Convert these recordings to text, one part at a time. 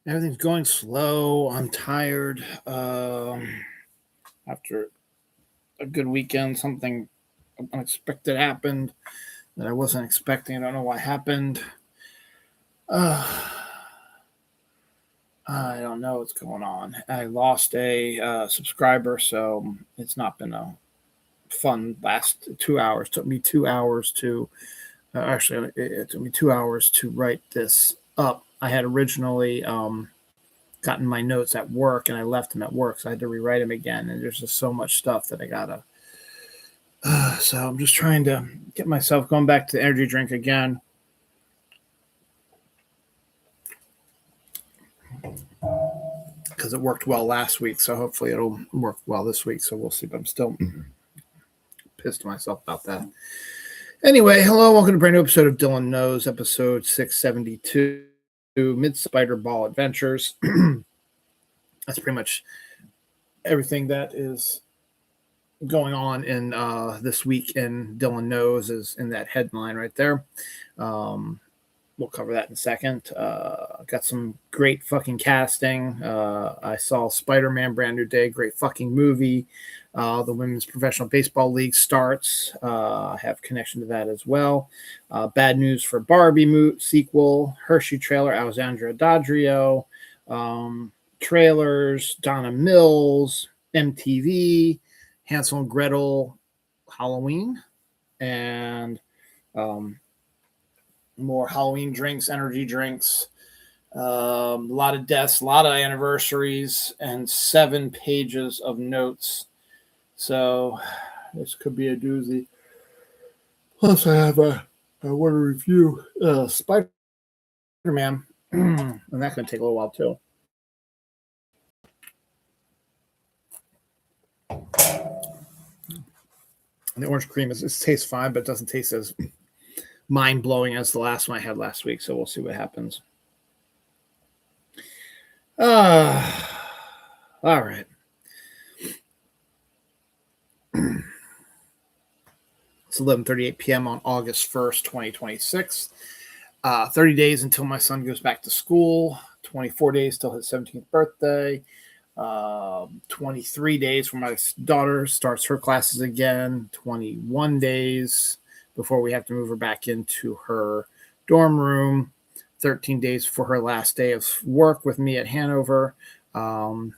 Everything's going slow. I'm tired. After a good weekend, something unexpected happened that I wasn't expecting. I don't know what happened. Uh, I don't know what's going on. I lost a subscriber, so it's not been a fun last 2 hours. It took me 2 hours to it took me 2 hours to write this up. I had originally gotten my notes at work, and I left them at work, so I had to rewrite them again. And there's just so much stuff that I gotta. So I'm just trying to get myself going back to the energy drink again. Because it worked well last week, so hopefully it'll work well this week. So we'll see. But I'm still pissed at myself about that. Anyway, hello, welcome to a brand new episode of Dylan Knows, episode 672, Mid-Spider Ball Adventures. That's pretty much everything that is going on in this week in Dylan Knows is in that headline right there. We'll cover that in a second. Got some great fucking casting. I saw Spider-Man Brand New Day, great fucking movie. The Women's Professional Baseball League starts. I have connection to that as well. Bad news for Barbie sequel. Hershey trailer, Alexandra Daddario. Trailers, Donna Mills, MTV, Hansel and Gretel, Halloween, and more Halloween drinks, energy drinks, a lot of deaths, a lot of anniversaries, and 7 pages of notes. So this could be a doozy. Plus, I have I want to review Spider-Man, and that's going to take a little while too. And the orange cream it tastes fine, but it doesn't taste as mind-blowing as the last one I had last week. So we'll see what happens. All right. It's 11:38 p.m. on August 1st, 2026. 30 days until my son goes back to school. 24 days till his 17th birthday. 23 days for my daughter starts her classes again. 21 days before we have to move her back into her dorm room. 13 days for her last day of work with me at Hanover. 9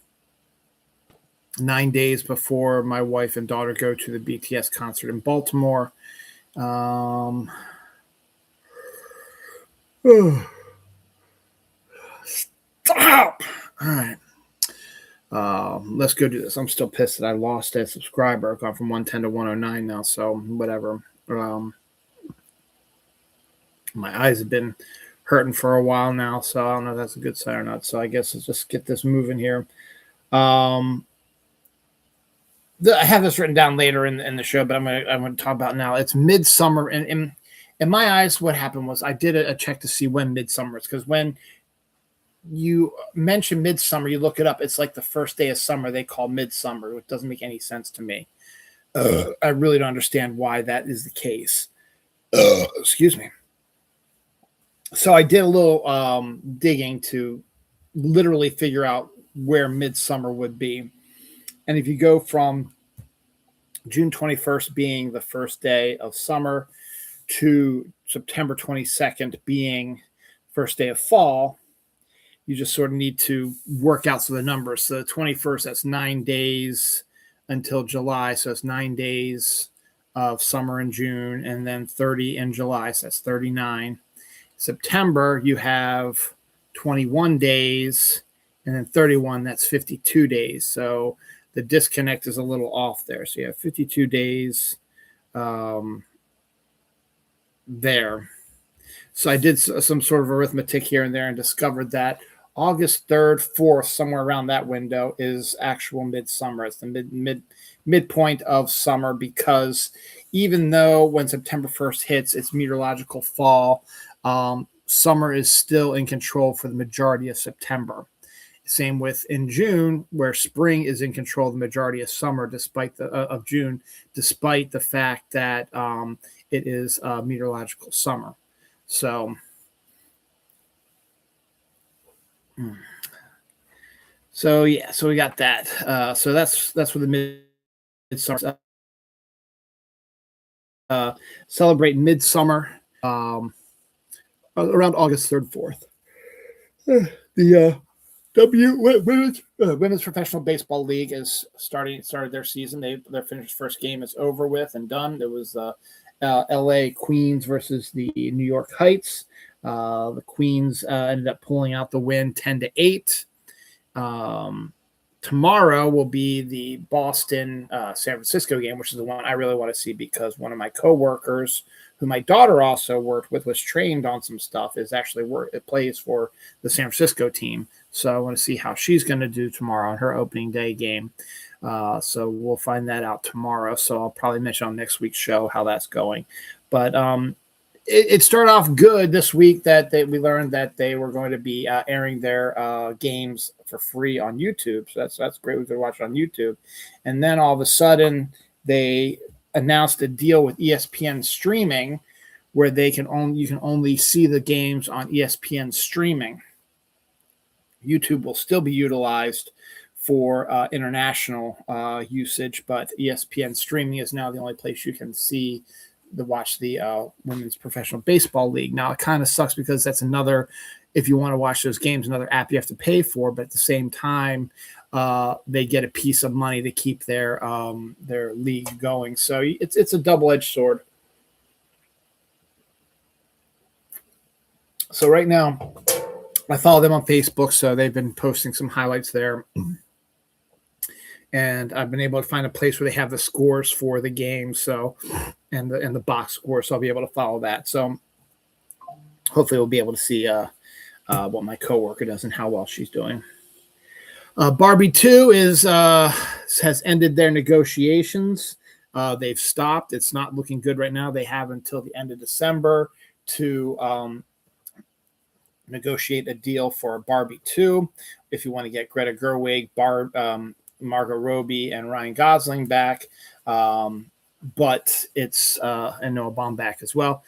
days before my wife and daughter go to the BTS concert in Baltimore. Stop. All right. Let's go do this. I'm still pissed that I lost a subscriber. I've gone from 110 to 109 now, so whatever. My eyes have been hurting for a while now, so I don't know if that's a good sign or not. So I guess let's just get this moving here. I have this written down later in the show, but I'm going to talk about now. It's Midsummer, and in my eyes, what happened was I did a check to see when Midsummer is, because when you mention Midsummer, you look it up. It's like the first day of summer they call Midsummer, which doesn't make any sense to me. I really don't understand why that is the case. Excuse me. So I did a little digging to literally figure out where Midsummer would be. And if you go from June 21st being the first day of summer to September 22nd being first day of fall, you just sort of need to work out some of the numbers. So the 21st, that's 9 days until July. So it's 9 days of summer in June, and then 30 in July. So that's 39. September, you have 21 days, and then 31, that's 52 days. So the disconnect is a little off there. So you have 52 days there. So I did some sort of arithmetic here and there and discovered that August 3rd, 4th, somewhere around that window is actual midsummer. It's the midpoint of summer, because even though when September 1st hits, it's meteorological fall, summer is still in control for the majority of September. Same with in June, where spring is in control of the majority of summer, despite of June, despite the fact that it is meteorological summer. So So yeah, so we got that. So that's where the Midsummer celebrate Midsummer around August 3rd, 4th. The women's professional baseball league is started their season. Their finished first game is over with and done. It was L.A. Queens versus the New York Heights. The Queens ended up pulling out the win 10-8. Tomorrow will be the Boston San Francisco game, which is the one I really want to see because one of my coworkers, who my daughter also worked with, was trained on some stuff, is actually it plays for the San Francisco team. So I want to see how she's going to do tomorrow on her opening day game. So we'll find that out tomorrow. So I'll probably mention on next week's show how that's going. But it started off good this week that we learned that they were going to be airing their games for free on YouTube. So that's great. We could watch it on YouTube. And then all of a sudden they announced a deal with ESPN streaming where you can only see the games on ESPN streaming. YouTube will still be utilized for international usage, but ESPN streaming is now the only place you can watch the women's professional baseball league. Now it kind of sucks because that's another, if you want to watch those games, another app you have to pay for, but at the same time, they get a piece of money to keep their league going. So it's a double-edged sword. So right now, I follow them on Facebook, so they've been posting some highlights there. And I've been able to find a place where they have the scores for the game, so and the box score, so I'll be able to follow that. So hopefully we'll be able to see what my coworker does and how well she's doing. Barbie 2 has ended their negotiations. They've stopped. It's not looking good right now. They have until the end of December to negotiate a deal for Barbie 2. If you want to get Greta Gerwig, Margot Robbie, and Ryan Gosling back, but it's and Noah Baumbach as well.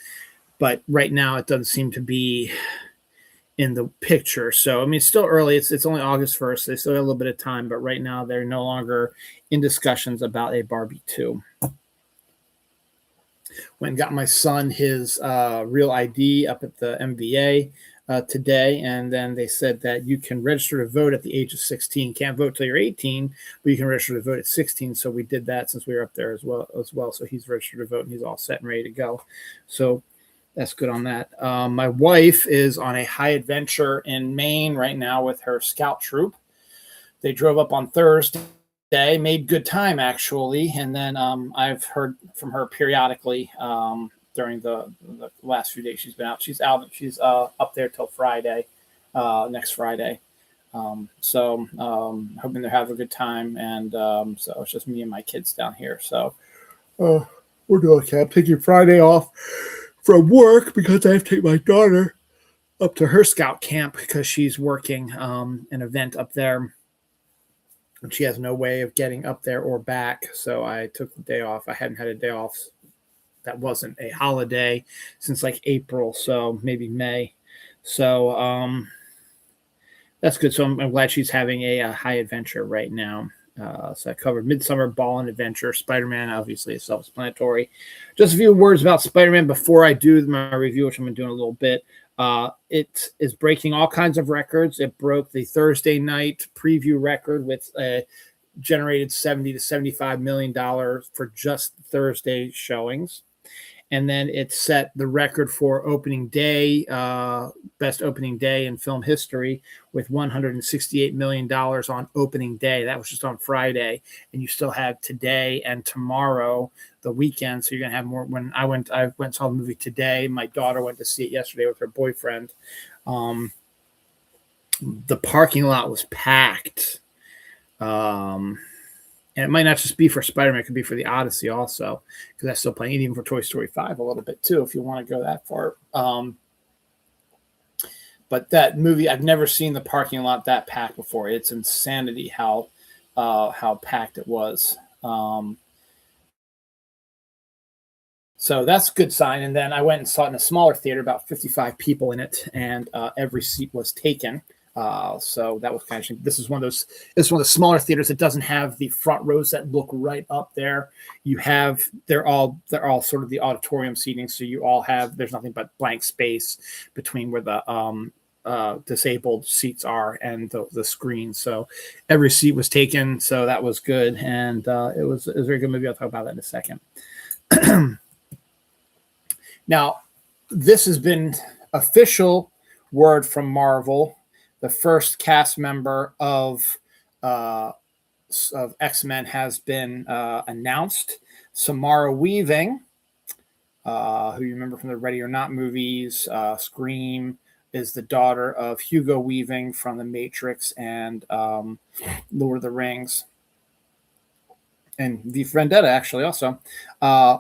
But right now, it doesn't seem to be in the picture. So I mean, it's still early. It's only August 1st. They still have a little bit of time, but right now they're no longer in discussions about a Barbie 2. Went and got my son his real ID up at the MVA today, and then they said that you can register to vote at the age of 16. Can't vote till you're 18, but you can register to vote at 16. So we did that since we were up there as well. So he's registered to vote and he's all set and ready to go. So that's good on that. My wife is on a high adventure in Maine right now with her scout troop. They drove up on Thursday, made good time actually, and then I've heard from her periodically during the last few days she's been out. She's up there till Friday, next Friday. So hoping they're having a good time, and so it's just me and my kids down here. So we're doing okay. I'm taking Friday off from work because I have to take my daughter up to her scout camp because she's working an event up there. And she has no way of getting up there or back. So I took the day off. I hadn't had a day off that wasn't a holiday since like April, so maybe May. So that's good. So I'm glad she's having a high adventure right now. So I covered Midsummer, Ball and Adventure, Spider-Man, obviously is self-explanatory. Just a few words about Spider-Man before I do my review, which I'm going to do in a little bit. It is breaking all kinds of records. It broke the Thursday night preview record with generated $70 to $75 million for just Thursday showings. And then it set the record for opening day, best opening day in film history with $168 million on opening day. That was just on Friday. And you still have today and tomorrow, the weekend. So you're going to have more. When I went and saw the movie today. My daughter went to see it yesterday with her boyfriend. The parking lot was packed. And it might not just be for Spider-Man, it could be for the Odyssey also, because that's still playing, even for Toy Story 5 a little bit too, if you want to go that far. But that movie, I've never seen the parking lot that packed before. It's insanity how packed it was. So that's a good sign. And then I went and saw it in a smaller theater, about 55 people in it, and every seat was taken. So that was kind of interesting. This is one of the smaller theaters that doesn't have the front rows that look right up there. They're all sort of the auditorium seating. So there's nothing but blank space between where the disabled seats are and the screen. So every seat was taken. So that was good. And it was a very good movie. I'll talk about that in a second. Now, this has been official word from Marvel. The first cast member of X-Men has been announced. Samara Weaving, who you remember from the Ready or Not movies, Scream, is the daughter of Hugo Weaving from The Matrix and Lord of the Rings. And V for Vendetta, actually, also,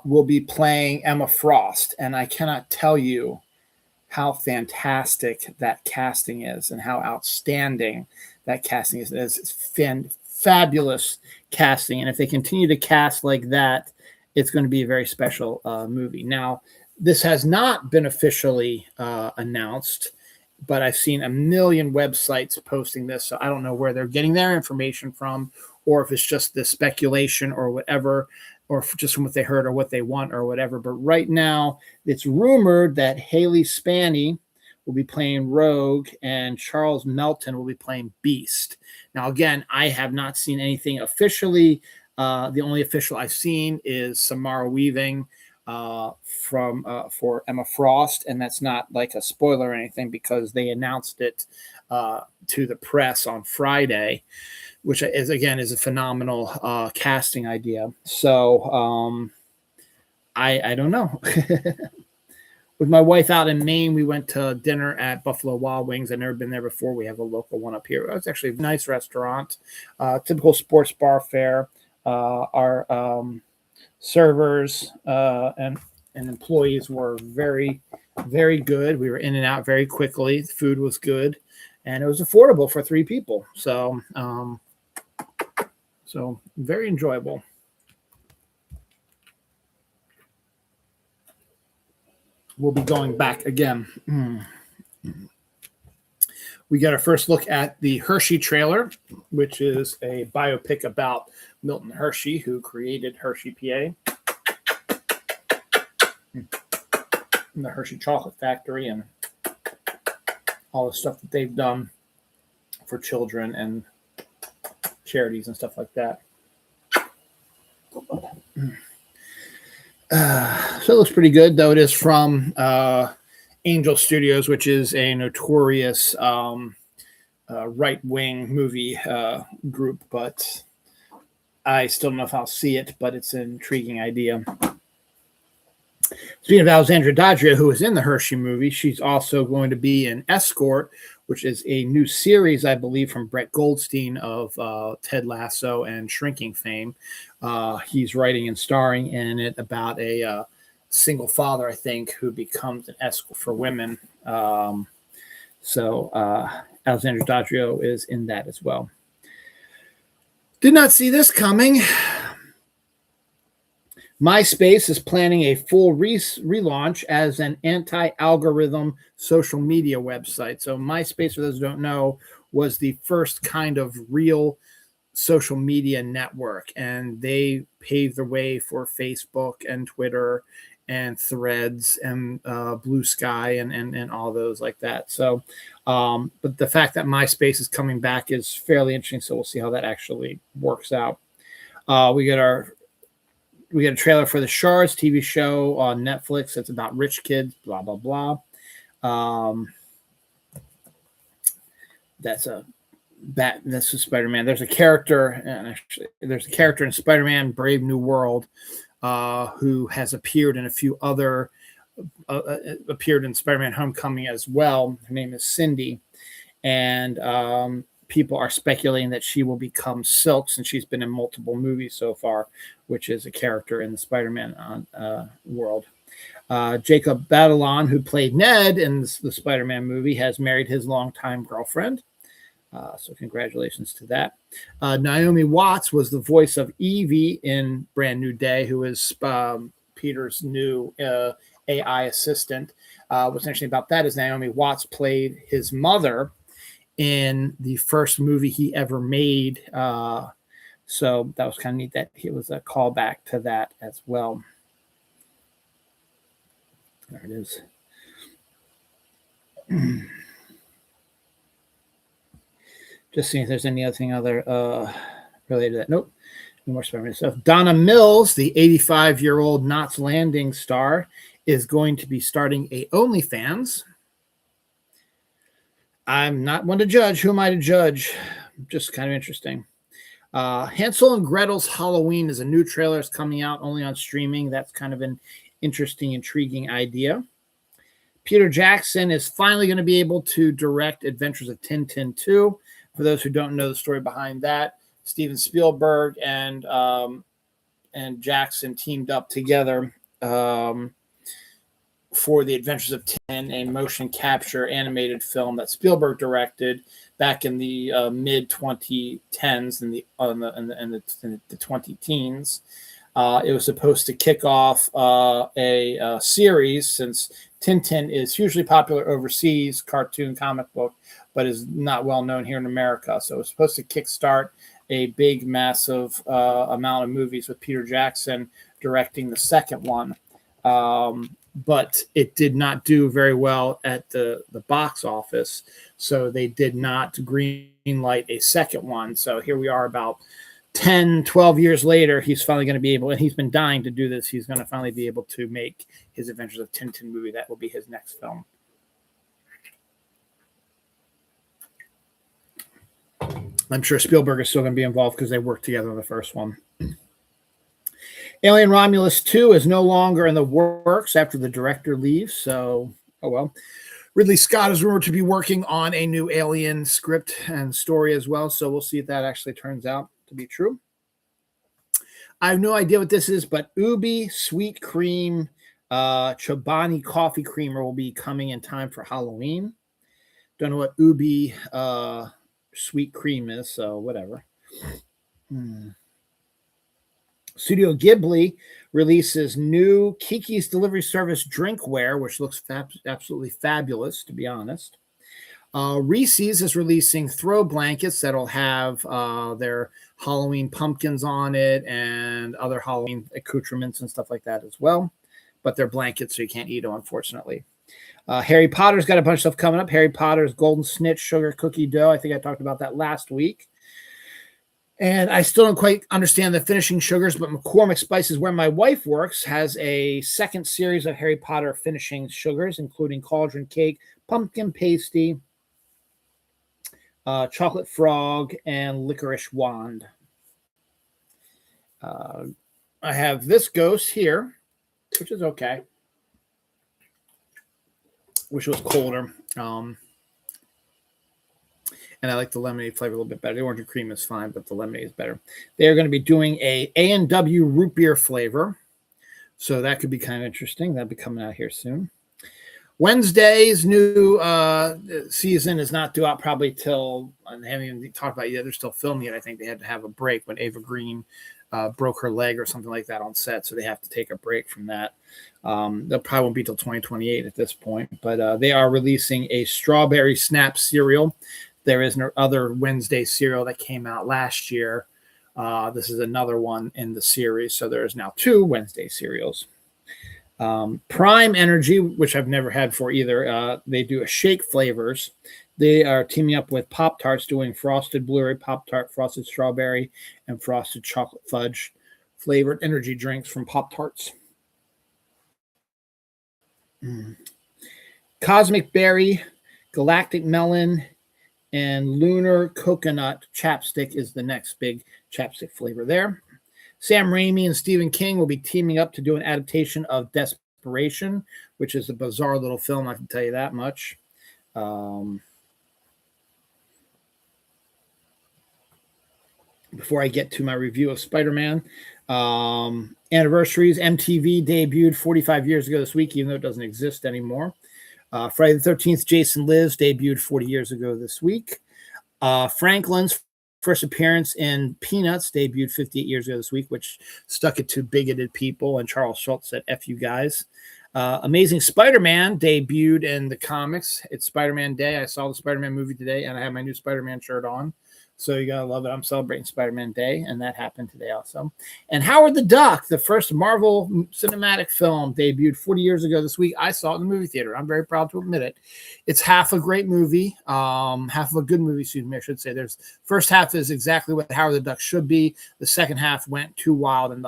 will be playing Emma Frost. And I cannot tell you how fantastic that casting is and how outstanding that casting is. It's fabulous casting. And if they continue to cast like that, it's going to be a very special movie. Now, this has not been officially announced, but I've seen a million websites posting this. So I don't know where they're getting their information from, or if it's just the speculation or whatever, or just from what they heard or what they want or whatever. But right now, it's rumored that Haley Spaney will be playing Rogue and Charles Melton will be playing Beast. Now, again, I have not seen anything officially. The only official I've seen is Samara Weaving for Emma Frost, and that's not like a spoiler or anything because they announced it to the press on Friday, which is a phenomenal casting idea. So I don't know. With my wife out in Maine, we went to dinner at Buffalo Wild Wings. I've never been there before. We have a local one up here. It's actually a nice restaurant, typical sports bar fare. Our servers and employees were very, very good. We were in and out very quickly. The food was good, and it was affordable for 3 people. So very enjoyable. We'll be going back again. We got our first look at the Hershey trailer, which is a biopic about Milton Hershey, who created Hershey, PA, and the Hershey Chocolate Factory, and all the stuff that they've done for children and charities and stuff like that. So it looks pretty good, though it is from Angel Studios, which is a notorious right-wing movie group, but I still don't know if I'll see it, but it's an intriguing idea. Speaking of Alexandra Daddario, who is in the Hershey movie, she's also going to be in Escort, which is a new series, I believe, from Brett Goldstein of Ted Lasso and Shrinking fame. He's writing and starring in it about a single father, I think, who becomes an escort for women. So Alexandra Daddario is in that as well. Did not see this coming. MySpace is planning a full relaunch as an anti-algorithm social media website. So MySpace, for those who don't know, was the first kind of real social media network, and they paved the way for Facebook and Twitter and Threads and Blue Sky and all those like that. So, but the fact that MySpace is coming back is fairly interesting. So we'll see how that actually works out. We got a trailer for the Shards TV show on Netflix. It's about rich kids, blah, blah, blah. That's Spider-Man. There's a character in Spider-Man Brave New World who has appeared in a few other appeared in Spider-Man Homecoming as well. Her name is Cindy, and people are speculating that she will become Silk, since she's been in multiple movies so far, which is a character in the Spider-Man world. Jacob Batalon, who played Ned in the Spider-Man movie, has married his longtime girlfriend. So congratulations to that. Naomi Watts was the voice of Evie in Brand New Day, who is Peter's new AI assistant. What's interesting about that is Naomi Watts played his mother in the first movie he ever made. So that was kind of neat that it was a callback to that as well. There it is. Just seeing if there's any other thing related to that. Nope. No more Spider-Man stuff. Donna Mills, the 85-year-old Knots Landing star, is going to be starting a OnlyFans. I'm not one to judge. Who am I to judge? Just kind of interesting. Hansel and Gretel's Halloween is a new trailer. It's coming out only on streaming. That's kind of an interesting, intriguing idea. Peter Jackson is finally going to be able to direct Adventures of Tintin 2. For those who don't know the story behind that, Steven Spielberg and Jackson teamed up together for the Adventures of Tin, a motion capture animated film that Spielberg directed back in the mid 2010s and the 20 teens. It was supposed to kick off a series, since Tintin is hugely popular overseas, cartoon comic book, but is not well known here in America. So it was supposed to kickstart a big, massive amount of movies with Peter Jackson directing the second one. But it did not do very well at the box office, so they did not greenlight a second one. So here we are about 10, 12 years later. He's finally going to be able, and he's been dying to do this, he's going to finally be able to make his Adventures of Tintin movie. That will be his next film. I'm sure Spielberg is still going to be involved because they worked together on the first one. Alien Romulus 2 is no longer in the works after the director leaves, so, oh well. Ridley Scott is rumored to be working on a new Alien script and story as well, so we'll see if that actually turns out to be true. I have no idea what this is, but Ubi Sweet Cream Chobani Coffee Creamer will be coming in time for Halloween. Don't know what Ubi Sweet Cream is, so whatever. Studio Ghibli releases new Kiki's Delivery Service drinkware, which looks absolutely fabulous, to be honest. Reese's is releasing throw blankets that'll have their Halloween pumpkins on it and other Halloween accoutrements and stuff like that as well. But they're blankets, so you can't eat them, unfortunately. Harry Potter's got a bunch of stuff coming up. Harry Potter's Golden Snitch Sugar Cookie Dough. I think I talked about that last week. And I still don't quite understand the finishing sugars, but McCormick Spices, where my wife works, has a second series of Harry Potter finishing sugars, including cauldron cake, pumpkin pasty, chocolate frog, and licorice wand. I have this ghost here, which is okay. Wish it was colder. And I like the lemonade flavor a little bit better. The orange and cream is fine, but the lemonade is better. They're going to be doing a A&W root beer flavor. So that could be kind of interesting. That'll be coming out here soon. Wednesday's new season is not due out probably till, I haven't even talked about it yet. They're still filming it. I think they had to have a break when Ava Green broke her leg or something like that on set. So they have to take a break from that. They'll probably won't be till 2028 at this point. But they are releasing a strawberry snap cereal. There is no other Wednesday cereal that came out last year. This is another one in the series. So there is now 2 Wednesday cereals. Prime Energy, which I've never had for either, they do a shake flavors. They are teaming up with Pop-Tarts, doing frosted blueberry Pop-Tart, frosted strawberry, and frosted chocolate fudge flavored energy drinks from Pop-Tarts. Cosmic Berry, Galactic Melon, and Lunar Coconut Chapstick is the next big chapstick flavor there. Sam Raimi and Stephen King will be teaming up to do an adaptation of Desperation, which is a bizarre little film, I can tell you that much. Before I get to my review of Spider-Man, anniversaries, MTV debuted 45 years ago this week, even though it doesn't exist anymore. Friday the 13th, Jason Lives debuted 40 years ago this week. Franklin's first appearance in Peanuts debuted 58 years ago this week, which stuck it to bigoted people, and Charles Schultz said, F you guys. Amazing Spider-Man debuted in the comics. It's Spider-Man Day. I saw the Spider-Man movie today, and I have my new Spider-Man shirt on. So you gotta love it. I'm celebrating Spider-Man Day, and that happened today also. And Howard the Duck, the first Marvel cinematic film, debuted 40 years ago this week. I saw it in the movie theater. I'm very proud to admit it. It's half a great movie, half of a good movie, excuse me, I should say. There's first half is exactly what Howard the Duck should be. The second half went too wild in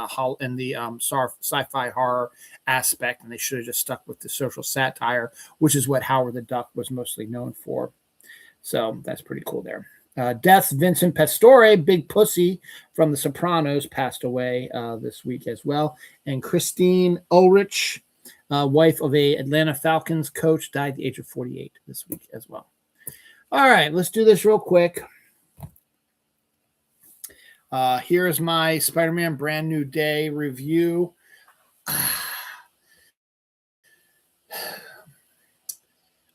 the sci-fi horror aspect, and they should have just stuck with the social satire, which is what Howard the Duck was mostly known for. So that's pretty cool there. Death, Vincent Pastore, Big Pussy from The Sopranos, passed away this week as well. And Christine Ulrich, wife of a Atlanta Falcons coach, died at the age of 48 this week as well. All right, let's do this real quick. Here is my Spider-Man Brand New Day review.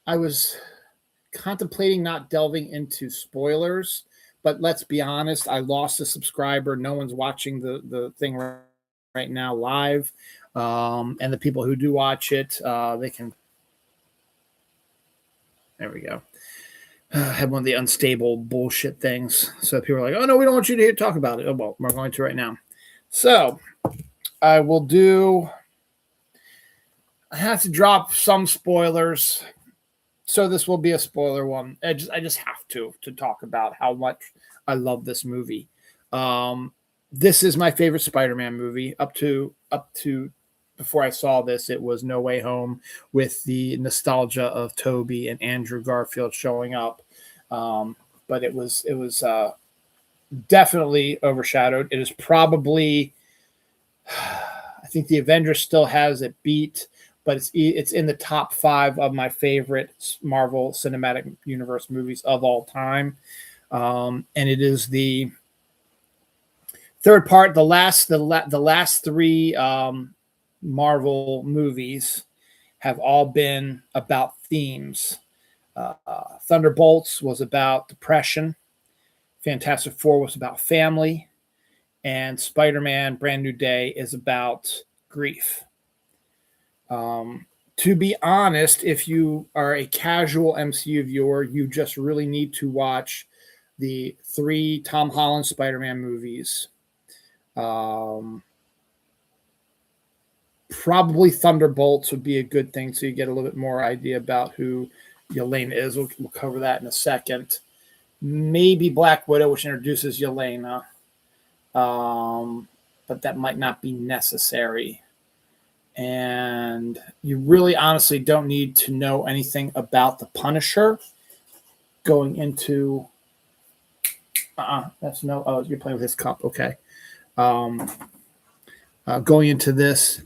I was contemplating not delving into spoilers, but let's be honest, I lost a subscriber. No one's watching the thing right now live. And the people who do watch it, they can. There we go. Had one of the unstable bullshit things. So people are like, oh, no, we don't want you to talk about it. Oh, well, we're going to right now. So I will do. I have to drop some spoilers. So this will be a spoiler one. I just have to talk about how much I love this movie. This is my favorite Spider-Man movie. Up to before I saw this, it was No Way Home with the nostalgia of Tobey and Andrew Garfield showing up. But it was definitely overshadowed. It is probably, I think the Avengers still has it beat, but it's in the top 5 of my favorite Marvel Cinematic Universe movies of all time. And it is the third part. The last 3 Marvel movies have all been about themes. Thunderbolts was about depression. Fantastic Four was about family. And Spider-Man Brand New Day is about grief. To be honest, if you are a casual MCU viewer, you just really need to watch the 3 Tom Holland Spider-Man movies. Probably Thunderbolts would be a good thing, so you get a little bit more idea about who Yelena is. We'll cover that in a second. Maybe Black Widow, which introduces Yelena. But that might not be necessary. And you really honestly don't need to know anything about the Punisher going into that's no, oh, you're playing with his cup. Okay. Going into this,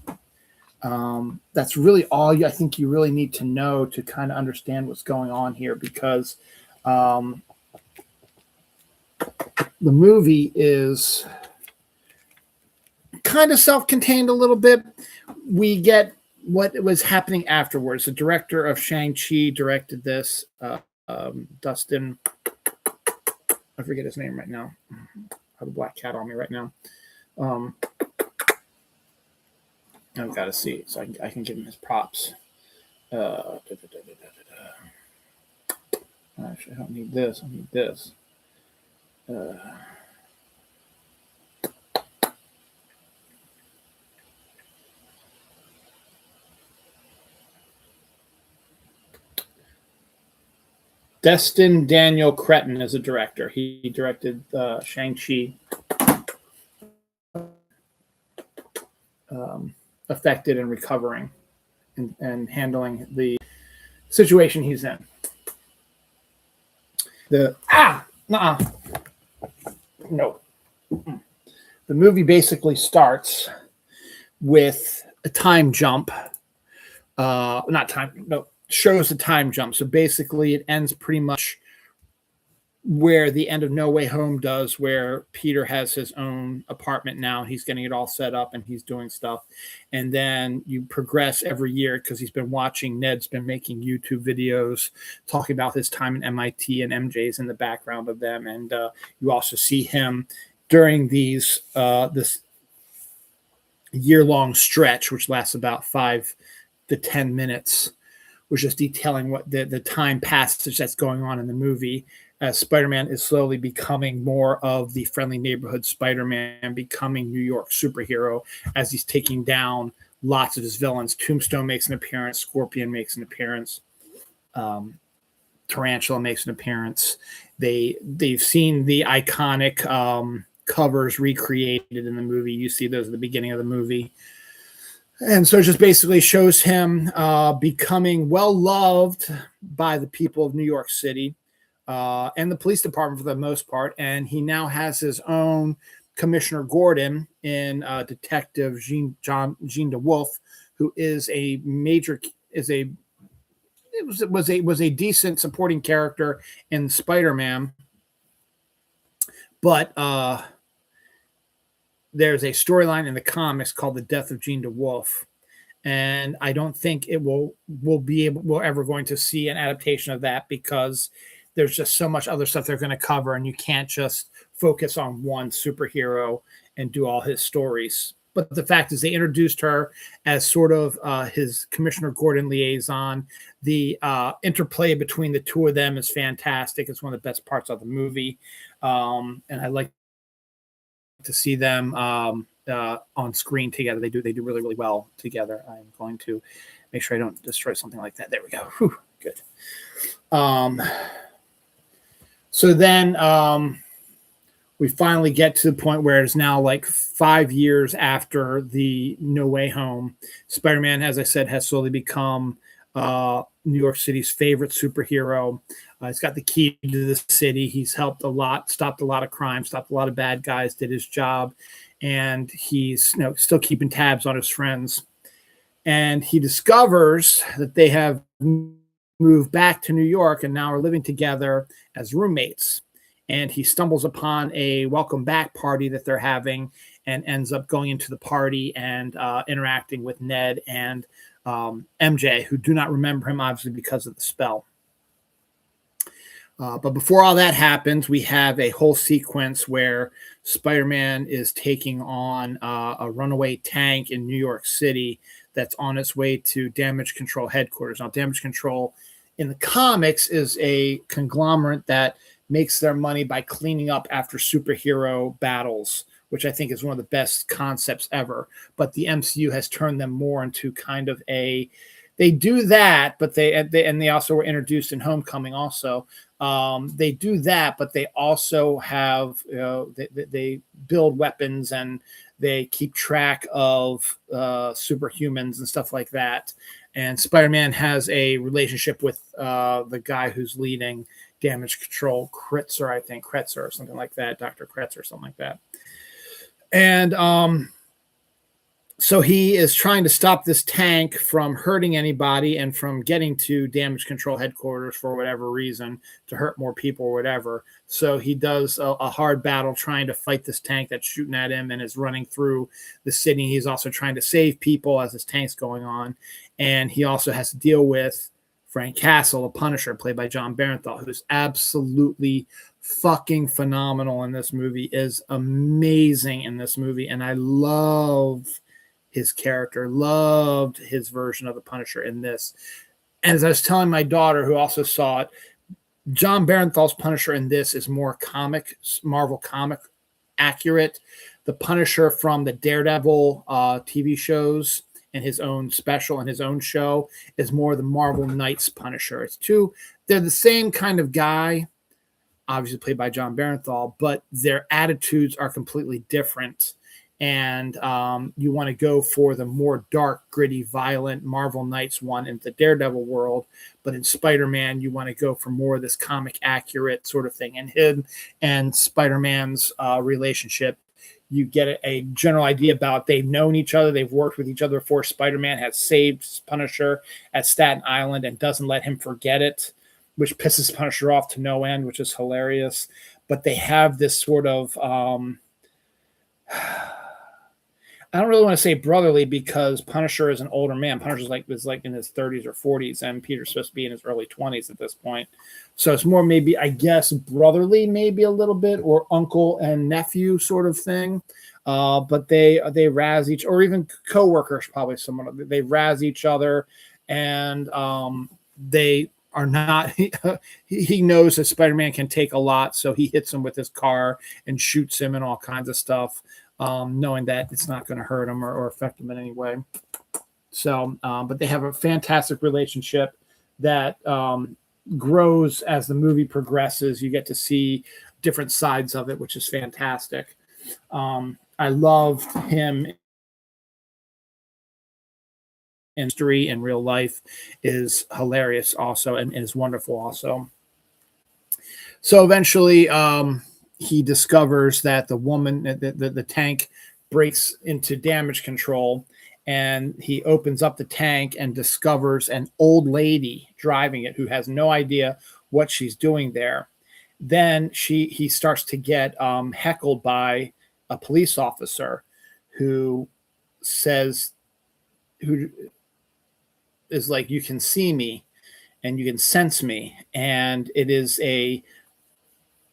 that's really all I think you really need to know to kind of understand what's going on here, because the movie is kind of self-contained a little bit. We get what was happening afterwards. The director of Shang-Chi directed this, Dustin, I forget his name right now. I have a black cat on me right now. I've got to see it so I can give him his props. Actually, I don't need this. I need this. Destin Daniel Cretton is a director. He directed Shang-Chi. Affected and recovering and handling the situation he's in. No. The movie basically starts with a time jump. Shows a time jump. So basically it ends pretty much where the end of No Way Home does, where Peter has his own apartment now. He's getting it all set up and he's doing stuff. And then you progress every year because he's been watching. Ned's been making YouTube videos talking about his time in MIT, and MJ's in the background of them. And you also see him during this year-long stretch, which lasts about 5 the 10 minutes was just detailing what the time passage that's going on in the movie, as Spider-Man is slowly becoming more of the friendly neighborhood Spider-Man, becoming New York superhero as he's taking down lots of his villains. Tombstone makes an appearance, Scorpion makes an appearance, Tarantula makes an appearance. They've seen the iconic covers recreated in the movie. You see those at the beginning of the movie. And so it just basically shows him becoming well-loved by the people of New York City and the police department for the most part. And he now has his own Commissioner Gordon in Detective Jean DeWolf, who is a was a decent supporting character in Spider-Man. But there's a storyline in the comics called The Death of Jean DeWolf, and I don't think we're ever going to see an adaptation of that, because there's just so much other stuff they're going to cover, and you can't just focus on one superhero and do all his stories. But the fact is, they introduced her as sort of his Commissioner Gordon liaison. The interplay between the two of them is fantastic. It's one of the best parts of the movie, and I like to see them on screen together. They do really, really well together. I'm going to make sure I don't destroy something like that. There we go. Whew, good. So then we finally get to the point where it's now like 5 years after the No Way Home. Spider-Man, as I said, has slowly become New York City's favorite superhero. He's got the key to the city. He's helped a lot, stopped a lot of crime, stopped a lot of bad guys, did his job, and he's still keeping tabs on his friends. And he discovers that they have moved back to New York and now are living together as roommates. And he stumbles upon a welcome back party that they're having, and ends up going into the party and interacting with Ned and MJ, who do not remember him, obviously, because of the spell. But before all that happens, we have a whole sequence where Spider-Man is taking on a runaway tank in New York City that's on its way to Damage Control headquarters. Now, Damage Control in the comics is a conglomerate that makes their money by cleaning up after superhero battles, which I think is one of the best concepts ever. But the MCU has turned them more into kind of they do that, but they also were introduced in Homecoming also. They do that, but they also have, they build weapons and they keep track of superhumans and stuff like that. And Spider-Man has a relationship with the guy who's leading Damage Control, Kretzer or something like that, Dr. Kretzer or something like that. And so he is trying to stop this tank from hurting anybody and from getting to Damage Control headquarters for whatever reason, to hurt more people or whatever. So he does a hard battle trying to fight this tank that's shooting at him and is running through the city. He's also trying to save people as this tank's going on. And he also has to deal with Frank Castle, the Punisher, played by John Barenthal, who's absolutely fucking phenomenal in this movie, is amazing in this movie. And I love his character, loved his version of the Punisher in this. And as I was telling my daughter, who also saw it, John Barenthal's Punisher in this is more Marvel comic accurate. The Punisher from the Daredevil TV shows and his own special and his own show is more the Marvel Knights Punisher. They're the same kind of guy, obviously played by John Barenthal, but their attitudes are completely different. And you want to go for the more dark, gritty, violent Marvel Knights one in the Daredevil world. But in Spider-Man, you want to go for more of this comic accurate sort of thing. And him and Spider-Man's relationship, you get a general idea about they've known each other. They've worked with each other before. Spider-Man has saved Punisher at Staten Island and doesn't let him forget it, which pisses Punisher off to no end, which is hilarious. But they have this sort of... I don't really want to say brotherly because Punisher is an older man. Punisher is like in his 30s or 40s, and Peter's supposed to be in his early 20s at this point. So it's more maybe, I guess, brotherly, maybe a little bit, or uncle and nephew sort of thing. But they razz each, or even coworkers, probably someone they razz each other, and they are not. He knows that Spider-Man can take a lot, so he hits him with his car and shoots him and all kinds of stuff. Knowing that it's not going to hurt him or affect him in any way. So, but they have a fantastic relationship that grows as the movie progresses. You get to see different sides of it, which is fantastic. I loved him in history and real life is hilarious also and is wonderful also. So eventually, he discovers that the woman, the tank breaks into damage control, and he opens up the tank and discovers an old lady driving it who has no idea what she's doing there. Then he starts to get heckled by a police officer who is like, you can see me and you can sense me, and it is a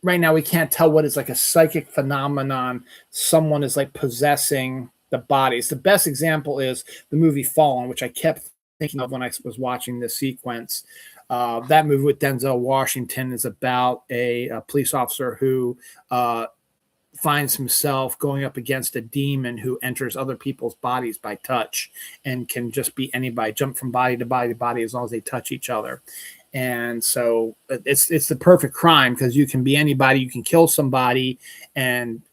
right now we can't tell what is like a psychic phenomenon. Someone is like possessing the bodies. The best example is the movie Fallen, which I kept thinking of when I was watching this sequence. That movie with Denzel Washington is about a police officer who finds himself going up against a demon who enters other people's bodies by touch and can just be anybody, jump from body to body to body as long as they touch each other. And so it's the perfect crime because you can be anybody, you can kill somebody, and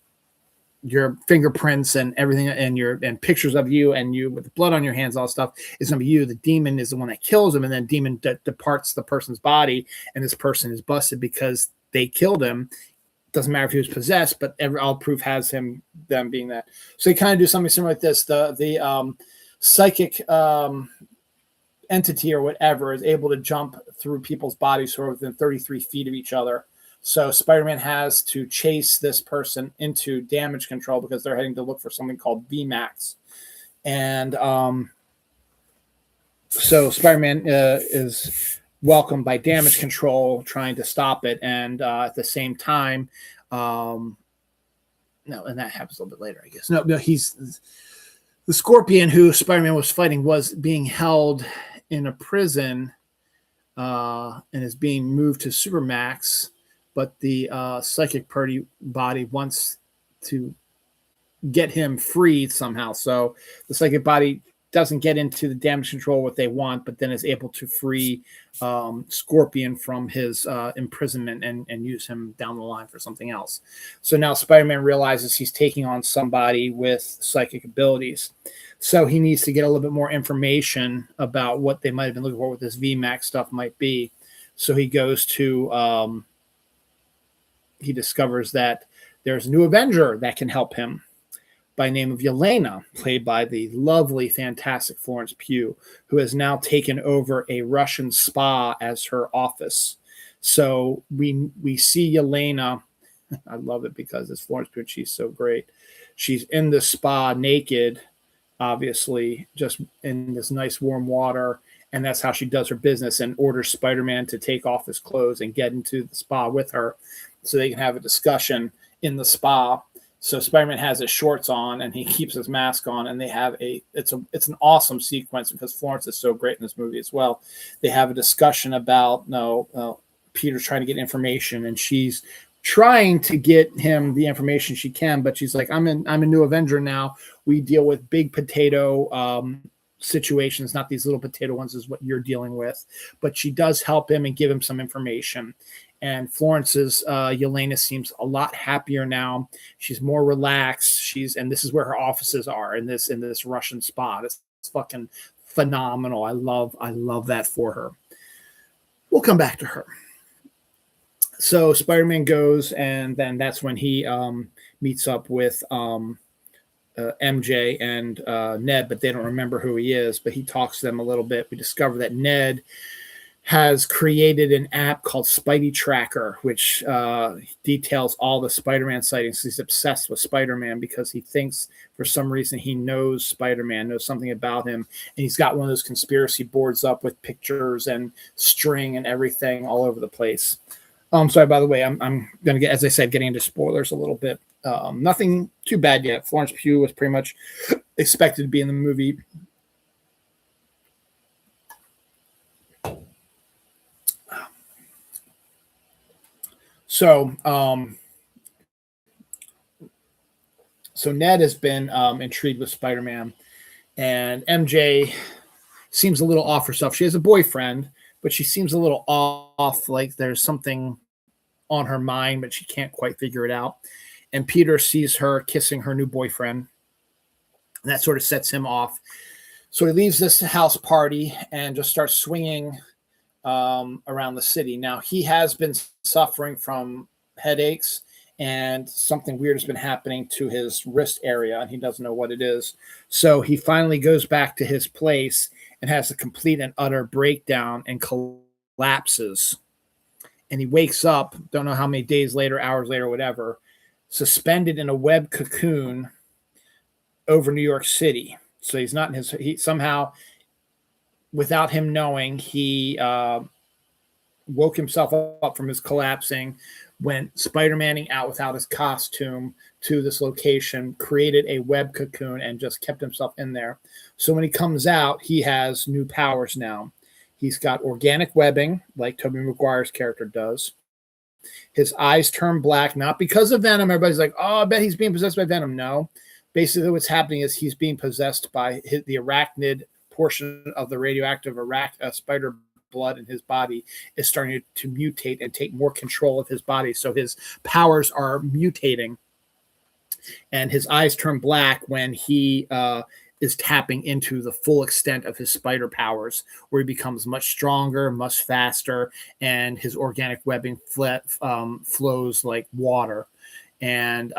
your fingerprints and everything and pictures of you and you with the blood on your hands, all stuff is going to be you. The demon is the one that kills him, and then demon departs the person's body, and this person is busted because they killed him. Doesn't matter if he was possessed, but all proof has them being that. So they kind of do something similar like this. The psychic entity or whatever is able to jump through people's bodies who are within 33 feet of each other. So Spider-Man has to chase this person into damage control because they're heading to look for something called VMAX. And so Spider-Man is welcomed by damage control, trying to stop it. And at the same time, and that happens a little bit later, I guess. No, he's the Scorpion who Spider-Man was fighting was being held in a prison and is being moved to Supermax, but the psychic body wants to get him freed somehow. So the psychic body doesn't get into the damage control what they want, but then is able to free Scorpion from his imprisonment and use him down the line for something else. So now Spider-Man realizes he's taking on somebody with psychic abilities. So he needs to get a little bit more information about what they might have been looking for, what this VMAX stuff might be. So he goes to, he discovers that there's a new Avenger that can help him by name of Yelena, played by the lovely, fantastic Florence Pugh, who has now taken over a Russian spa as her office. So we see Yelena. I love it because it's Florence Pugh. She's so great. She's in the spa naked, obviously, just in this nice warm water. And that's how she does her business and orders Spider-Man to take off his clothes and get into the spa with her so they can have a discussion in the spa. So Spider-Man has his shorts on and he keeps his mask on, and they have it's an awesome sequence because Florence is so great in this movie as well. They have a discussion about Peter's trying to get information, and she's trying to get him the information she can, but she's like, I'm a new Avenger now. We deal with big potato situations, not these little potato ones is what you're dealing with. But she does help him and give him some information. And Florence's Yelena seems a lot happier now. She's more relaxed. And this is where her offices are in this Russian spa. It's fucking phenomenal. I love that for her. We'll come back to her. So Spider-Man goes, and then that's when he meets up with MJ and Ned, but they don't remember who he is. But he talks to them a little bit. We discover that Ned has created an app called Spidey Tracker, which details all the Spider-Man sightings. He's obsessed with Spider-Man because he thinks for some reason he knows Spider-Man, knows something about him. And he's got one of those conspiracy boards up with pictures and string and everything all over the place. Sorry, by the way, I'm going to get, as I said, getting into spoilers a little bit. Nothing too bad yet. Florence Pugh was pretty much expected to be in the movie. So Ned has been intrigued with Spider-Man, and MJ seems a little off herself. She has a boyfriend, but she seems a little off, like there's something on her mind, but she can't quite figure it out. And Peter sees her kissing her new boyfriend, and that sort of sets him off. So he leaves this house party and just starts swinging around the city. Now, he has been suffering from headaches, and something weird has been happening to his wrist area, and he doesn't know what it is. So he finally goes back to his place and has a complete and utter breakdown and collapses. And he wakes up, don't know how many days later, hours later, whatever, suspended in a web cocoon over New York City. So he's not in his, he somehow, without him knowing, he woke himself up from his collapsing, went Spider-Manning out without his costume to this location, created a web cocoon, and just kept himself in there. So when he comes out, he has new powers now. He's got organic webbing, like Tobey Maguire's character does. His eyes turn black, not because of Venom. Everybody's like, oh, I bet he's being possessed by Venom. No. Basically, what's happening is he's being possessed by the arachnid portion of the radioactive spider blood in his body is starting to mutate and take more control of his body. So his powers are mutating. And his eyes turn black when he is tapping into the full extent of his spider powers, where he becomes much stronger, much faster, and his organic webbing flows like water, and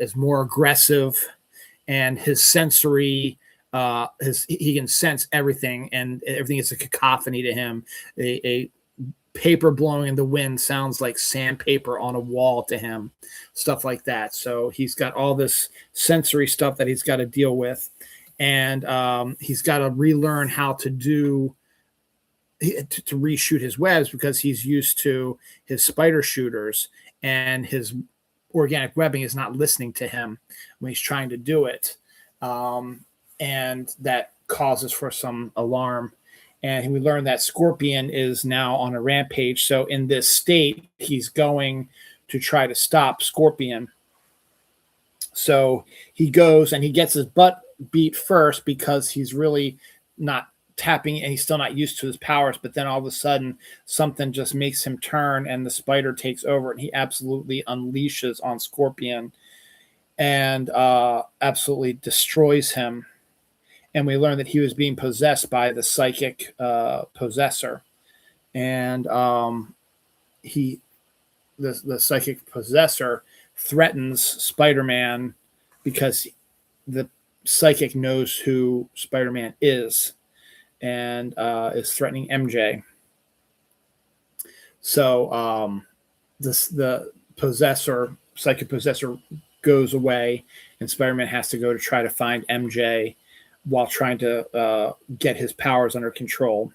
is more aggressive. And his sensory, he can sense everything, and everything is a cacophony to him. A paper blowing in the wind sounds like sandpaper on a wall to him, stuff like that. So he's got all this sensory stuff that he's got to deal with. And he's got to relearn how to reshoot his webs, because he's used to his spider shooters, and his organic webbing is not listening to him when he's trying to do it. And that causes for some alarm. And we learn that Scorpion is now on a rampage. So in this state, he's going to try to stop Scorpion. So he goes and he gets his butt beat first, because he's really not tapping and he's still not used to his powers. But then all of a sudden something just makes him turn, and the spider takes over, and he absolutely unleashes on Scorpion and absolutely destroys him. And we learn that he was being possessed by the psychic possessor, and the psychic possessor threatens Spider-Man because the psychic knows who Spider-Man is, and is threatening MJ. So the psychic possessor goes away, and Spider-Man has to go to try to find MJ while trying to get his powers under control.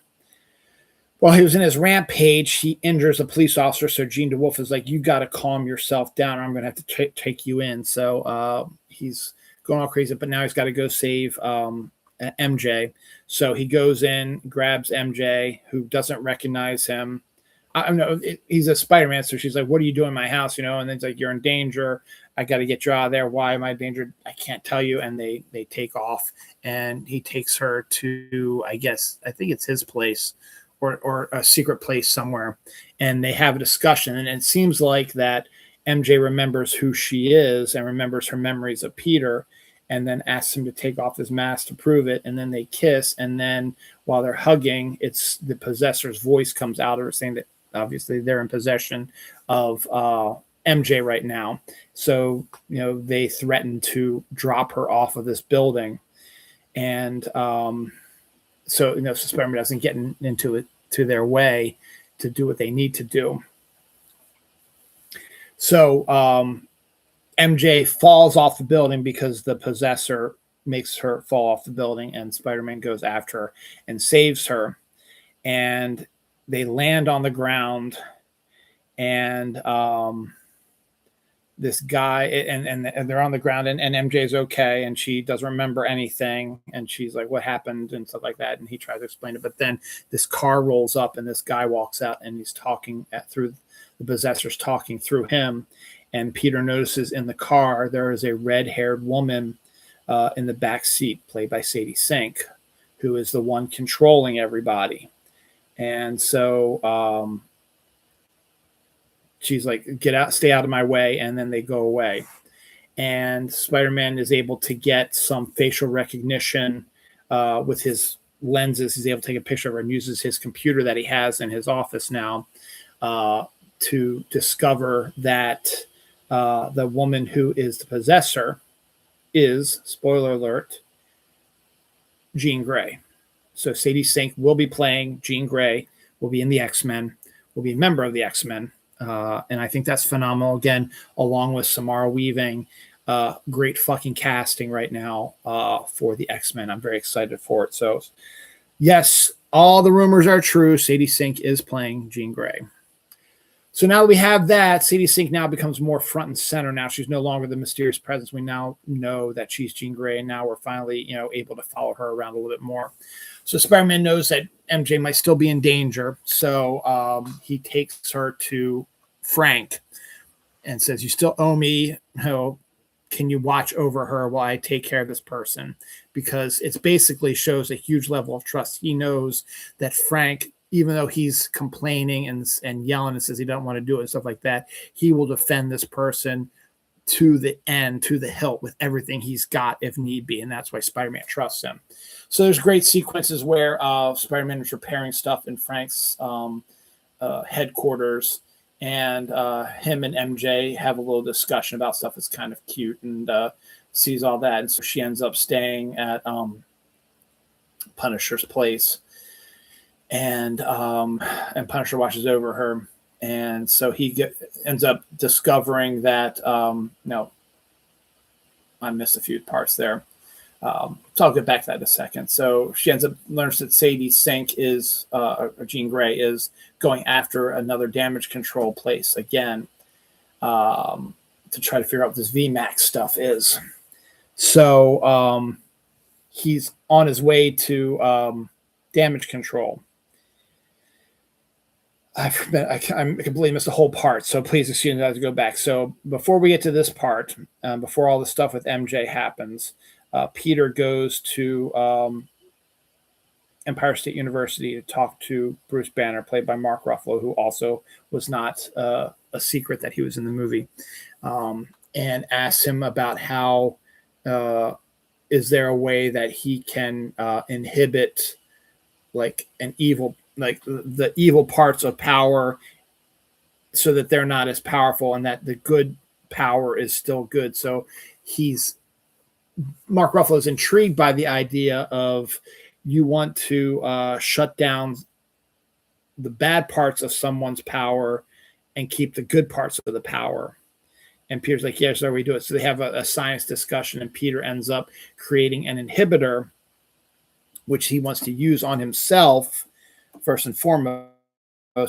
While he was in his rampage, he injures a police officer. So Jean DeWolf is like, you got to calm yourself down, or I'm going to have to take you in. So he's going all crazy, but now he's got to go save MJ. So he goes in, grabs MJ, who doesn't recognize him. I don't know. He's a Spider-Man. So she's like, what are you doing in my house? And then it's like, you're in danger. I got to get you out of there. Why am I in danger? I can't tell you. And they take off, and he takes her to, I think it's his place, or a secret place somewhere. And they have a discussion. And it seems like that MJ remembers who she is and remembers her memories of Peter, and then asks him to take off his mask to prove it. And then they kiss. And then while they're hugging, it's the possessor's voice comes out of her saying that obviously they're in possession of MJ right now. So, they threaten to drop her off of this building. And so Spider-Man doesn't get into it to their way to do what they need to do. So MJ falls off the building because the possessor makes her fall off the building, and Spider-Man goes after her and saves her. And they land on the ground, and this guy and they're on the ground, and MJ's okay, and she doesn't remember anything, and she's like, what happened and stuff like that, and he tries to explain it, but then this car rolls up and this guy walks out, and he's talking through the possessor's talking through him, and Peter notices in the car there is a red-haired woman in the back seat, played by Sadie Sink, who is the one controlling everybody. And so she's like, get out, stay out of my way. And then they go away. And Spider-Man is able to get some facial recognition with his lenses. He's able to take a picture of her and uses his computer that he has in his office now to discover that the woman who is the possessor is, spoiler alert, Jean Grey. So Sadie Sink will be playing Jean Grey, will be in the X-Men, will be a member of the X-Men. And I think that's phenomenal. Again, along with Samara Weaving, great fucking casting right now for the X-Men. I'm very excited for it. So, yes, all the rumors are true. Sadie Sink is playing Jean Grey. So now that we have that, Sadie Sink now becomes more front and center. Now she's no longer the mysterious presence. We now know that she's Jean Grey, and now we're finally, able to follow her around a little bit more. So Spider-Man knows that MJ might still be in danger, so he takes her to Frank and says, "You still owe me. Can you watch over her while I take care of this person?" Because it's basically shows a huge level of trust. He knows that Frank, even though he's complaining and yelling and says he doesn't want to do it and stuff like that, he will defend this person to the end, to the hilt, with everything he's got if need be. And that's why Spider-Man trusts him. So there's great sequences where Spider-Man is repairing stuff in Frank's headquarters, and him and MJ have a little discussion about stuff that's kind of cute, and sees all that. And so she ends up staying at Punisher's place, and Punisher watches over her. And so he ends up discovering that, no, I missed a few parts there. So I'll get back to that in a second. So she learns that Sadie Sink is, or Jean Grey is going after another damage control place again, to try to figure out what this VMAX stuff is. So he's on his way to damage control. I completely missed the whole part, so please excuse me, I have to go back. So before we get to this part, before all the stuff with MJ happens, Peter goes to Empire State University to talk to Bruce Banner, played by Mark Ruffalo, who also was not a secret that he was in the movie, and asks him about how is there a way that he can inhibit like the evil parts of power so that they're not as powerful, and that the good power is still good. So Mark Ruffalo is intrigued by the idea of, you want to shut down the bad parts of someone's power and keep the good parts of the power. And Peter's like, yeah, so we do it. So they have a science discussion, and Peter ends up creating an inhibitor, which he wants to use on himself first and foremost,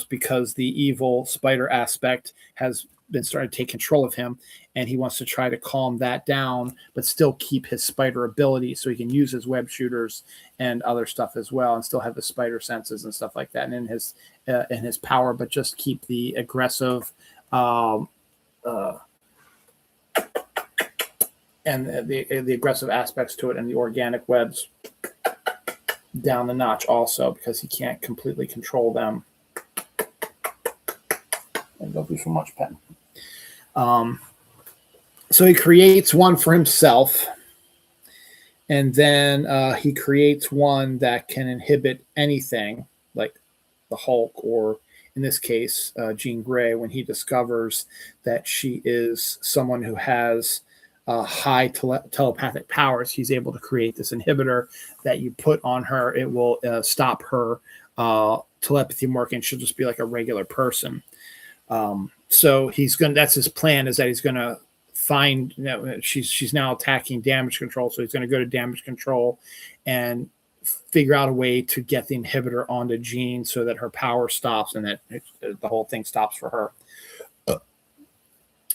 because the evil spider aspect has been starting to take control of him, and he wants to try to calm that down, but still keep his spider ability, so he can use his web shooters and other stuff as well, and still have the spider senses and stuff like that, and in his power, but just keep the aggressive and the aggressive aspects to it, and the organic webs down the notch also, because he can't completely control them. And don't do so much, pen. So he creates one for himself, and then he creates one that can inhibit anything, like the Hulk, or in this case, Jean Grey, when he discovers that she is someone who has high telepathic powers. He's able to create this inhibitor that you put on her. It will stop her telepathy working. She'll just be like a regular person. So that's his plan, is that he's going to find, she's now attacking damage control. So he's going to go to damage control and figure out a way to get the inhibitor onto Jean so that her power stops and that the whole thing stops for her.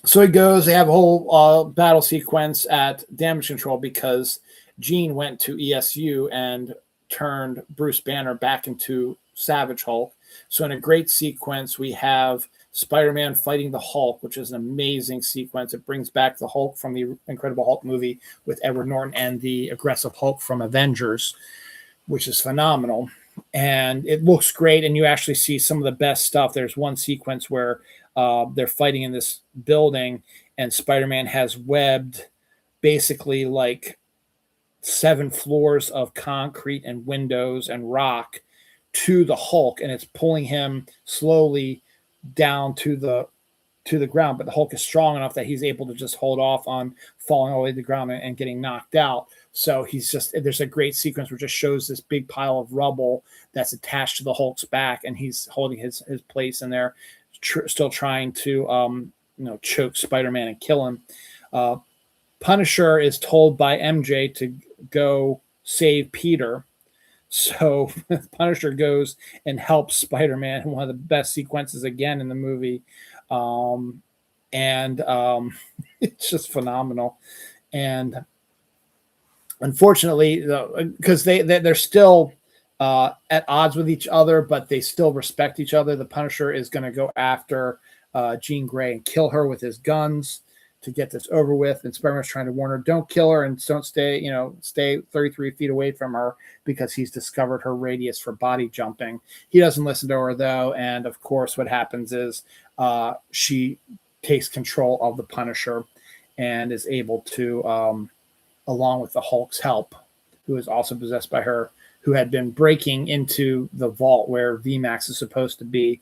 So he goes, they have a whole battle sequence at damage control because Jean went to ESU and turned Bruce Banner back into Savage Hulk. So in a great sequence, we have Spider-Man fighting the Hulk, which is an amazing sequence. It brings back the Hulk from the Incredible Hulk movie with Edward Norton and the aggressive Hulk from Avengers, which is phenomenal. And it looks great, and you actually see some of the best stuff. There's one sequence where they're fighting in this building, and Spider-Man has webbed basically like 7 floors of concrete and windows and rock to the Hulk, and it's pulling him slowly down to the ground. But the Hulk is strong enough that he's able to just hold off on falling all the way to the ground and getting knocked out. So there's a great sequence where it just shows this big pile of rubble that's attached to the Hulk's back, and he's holding his place in there, still trying to choke Spider-Man and kill him. Punisher is told by MJ to go save Peter. So Punisher goes and helps Spider-Man, one of the best sequences again in the movie. It's just phenomenal. And unfortunately, because they're still at odds with each other, but they still respect each other, the Punisher is going to go after Jean Grey and kill her with his guns to get this over with. And Spider-Man's trying to warn her, don't kill her and don't stay 33 feet away from her, because he's discovered her radius for body jumping. He doesn't listen to her, though. And of course, what happens is she takes control of the Punisher and is able to, along with the Hulk's help, who is also possessed by her, who had been breaking into the vault where VMAX is supposed to be.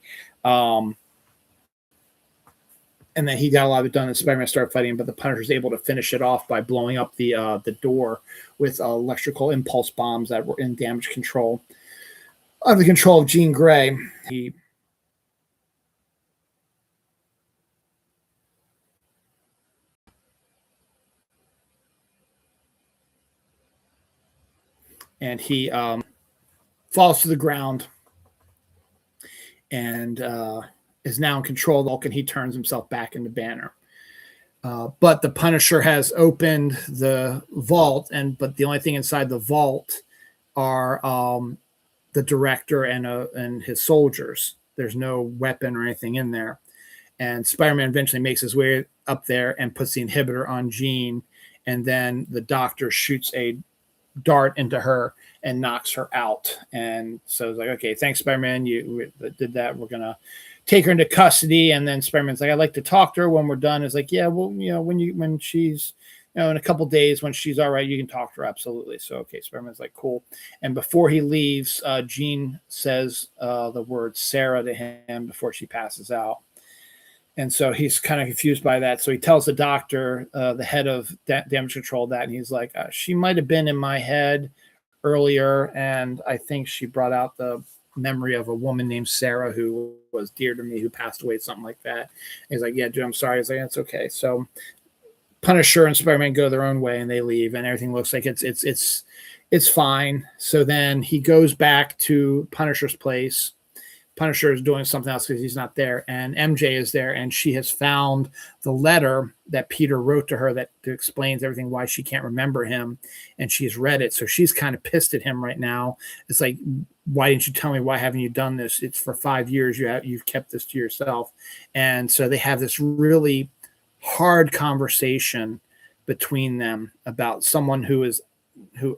And then he got a lot of it done, and Spider-Man started fighting, but the Punisher's able to finish it off by blowing up the door with electrical impulse bombs that were in damage control. Under the control of Jean Grey, he falls to the ground and is now in control of the Hulk, and he turns himself back into Banner. But the Punisher has opened the vault, but the only thing inside the vault are the director and his soldiers. There's no weapon or anything in there. And Spider-Man eventually makes his way up there and puts the inhibitor on Jean, and then the doctor shoots a dart into her and knocks her out. And so it's like, okay, thanks, Spider-Man. You did that. We're going to take her into custody. And then Spider-Man's like, I'd like to talk to her when we're done. It's like, yeah, well, when she's, in a couple days, when she's all right, you can talk to her. Absolutely. So, okay, Spider-Man's like, cool. And before he leaves, Jean says the word Sarah to him before she passes out. And so he's kind of confused by that. So he tells the doctor, the head of damage control, that, and he's like, she might have been in my head earlier, and I think she brought out the memory of a woman named Sarah who was dear to me, who passed away, something like that. And he's like, yeah, dude, I'm sorry. He's like, it's okay. So Punisher and Spider-Man go their own way, and they leave, and everything looks like it's fine. So then he goes back to Punisher's place. Punisher is doing something else because he's not there, and MJ is there, and she has found the letter that Peter wrote to her that explains everything, why she can't remember him, and she's read it. So she's kind of pissed at him right now. It's like, why didn't you tell me? Why haven't you done this? It's for 5 years. You've kept this to yourself. And so they have this really hard conversation between them about someone who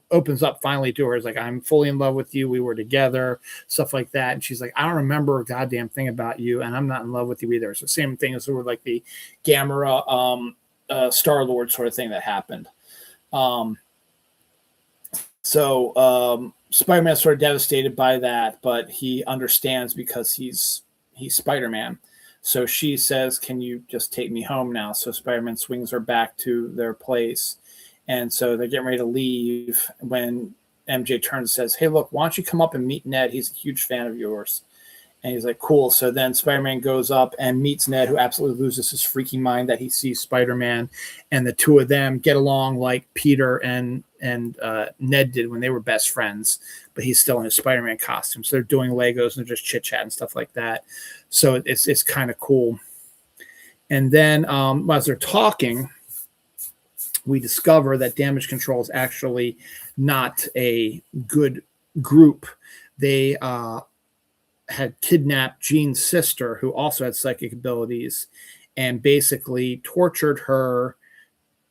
opens up finally to her, is like, I'm fully in love with you. We were together, stuff like that. And she's like, I don't remember a goddamn thing about you, and I'm not in love with you either. So same thing as sort of like the Gamera Star-Lord sort of thing that happened. So Spider-Man's sort of devastated by that, but he understands because he's Spider-Man. So she says, can you just take me home now? So Spider-Man swings her back to their place. And so they're getting ready to leave when MJ turns and says, hey, look, why don't you come up and meet Ned? He's a huge fan of yours. And he's like, cool. So then Spider-Man goes up and meets Ned, who absolutely loses his freaking mind that he sees Spider-Man. And the two of them get along like Peter and Ned did when they were best friends, but he's still in his Spider-Man costume. So they're doing Legos and they're just chit-chat and stuff like that. So it's kind of cool. And then as they're talking, we discover that Damage Control is actually not a good group. They had kidnapped Jean's sister, who also had psychic abilities, and basically tortured her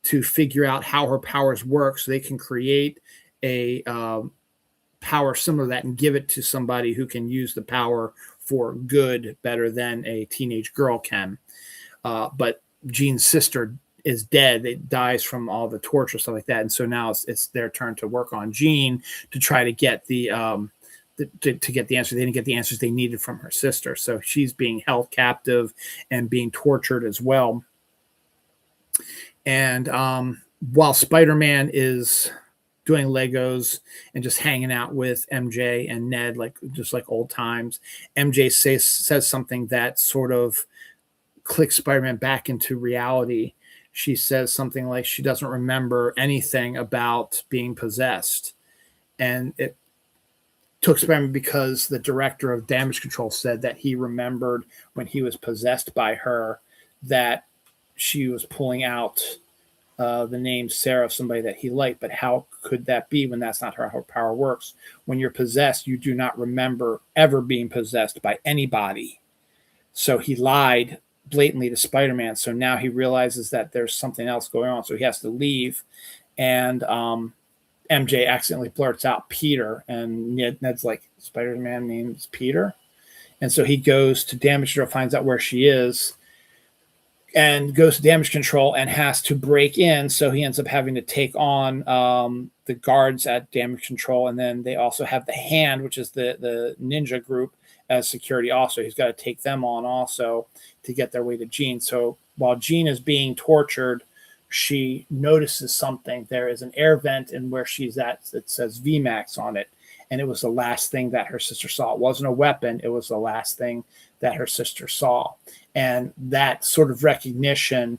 to figure out how her powers work so they can create a power similar to that and give it to somebody who can use the power for good better than a teenage girl can. But Jean's sister is dead. It dies from all the torture, stuff like that. And so now it's their turn to work on Jean to try to get the to get the answer. They didn't get the answers they needed from her sister. So she's being held captive and being tortured as well. And while Spider-Man is doing Legos and just hanging out with MJ and Ned, just like old times, MJ says something that sort of clicks Spider-Man back into reality. She says something like she doesn't remember anything about being possessed. And it took Spider-Man because the director of Damage Control said that he remembered when he was possessed by her that she was pulling out the name Sarah, somebody that he liked. But how could that be when that's not how her power works? When you're possessed, you do not remember ever being possessed by anybody. So he lied blatantly to Spider-Man. So now he realizes that there's something else going on. So he has to leave. And MJ accidentally blurts out Peter. And Ned's like, Spider-Man name's Peter? And so he goes to Damage Control, finds out where she is, and goes to Damage Control and has to break in. So he ends up having to take on the guards at Damage Control. And then they also have the Hand, which is the ninja group, as security also. He's got to take them on also to get their way to Jean. So while Jean is being tortured, she notices something. There is an air vent in where she's at that says VMAX on it. And it was the last thing that her sister saw. It wasn't a weapon. It was the last thing that her sister saw. And that sort of recognition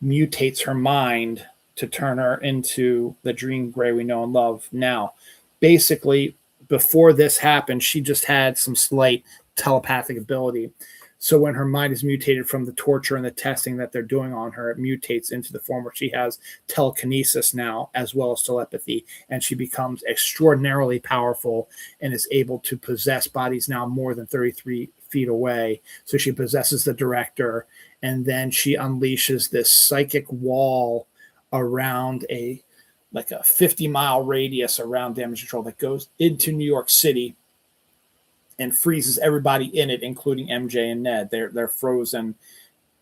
mutates her mind to turn her into the Jean Grey we know and love now. Basically, before this happened, she just had some slight telepathic ability. So when her mind is mutated from the torture and the testing that they're doing on her, it mutates into the form where she has telekinesis now, as well as telepathy, and she becomes extraordinarily powerful and is able to possess bodies now more than 33 feet away. So she possesses the director, and then she unleashes this psychic wall around a 50-mile radius around Damage Control that goes into New York City and freezes everybody in it, including MJ and Ned. They're frozen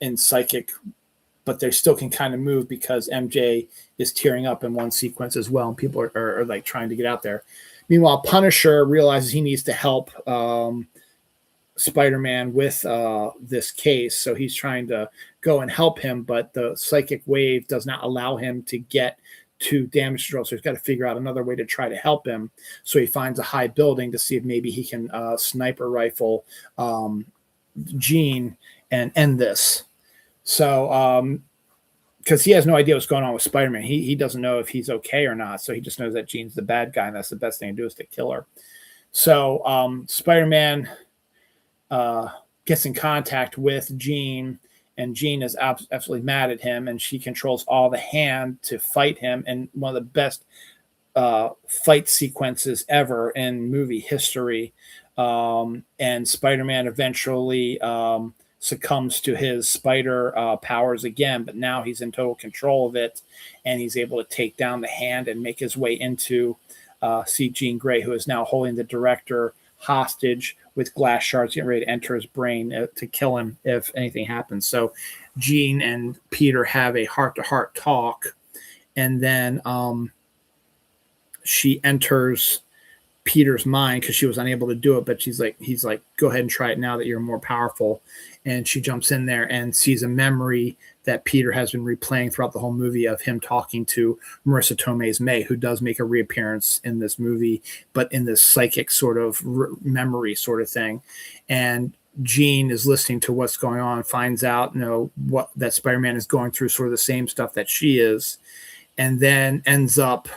in psychic, but they still can kind of move because MJ is tearing up in one sequence as well, and people are like trying to get out there. Meanwhile, Punisher realizes he needs to help Spider-Man with this case, so he's trying to go and help him, but the psychic wave does not allow him to get to Damage Control, so he's got to figure out another way to try to help him. So he finds a high building to see if maybe he can sniper rifle Jean and end this. So because he has no idea what's going on with Spider-Man. He doesn't know if he's okay or not, so he just knows that Jean's the bad guy, and that's the best thing to do is to kill her. So Spider-Man gets in contact with Jean, and Jean is absolutely mad at him, and she controls all the Hand to fight him. And one of the best fight sequences ever in movie history. And Spider-Man eventually succumbs to his spider powers again, but now he's in total control of it, and he's able to take down the Hand and make his way into see Jean Grey, who is now holding the director hostage with glass shards getting ready to enter his brain to kill him if anything happens. So Jean and Peter have a heart-to-heart talk, and then she enters Peter's mind because she was unable to do it, but he's like, go ahead and try it now that you're more powerful. And she jumps in there and sees a memory that Peter has been replaying throughout the whole movie of him talking to Marissa Tomei's May, who does make a reappearance in this movie, but in this psychic sort of memory sort of thing. And Jean is listening to what's going on, finds out, what that Spider-Man is going through, sort of the same stuff that she is, and then ends up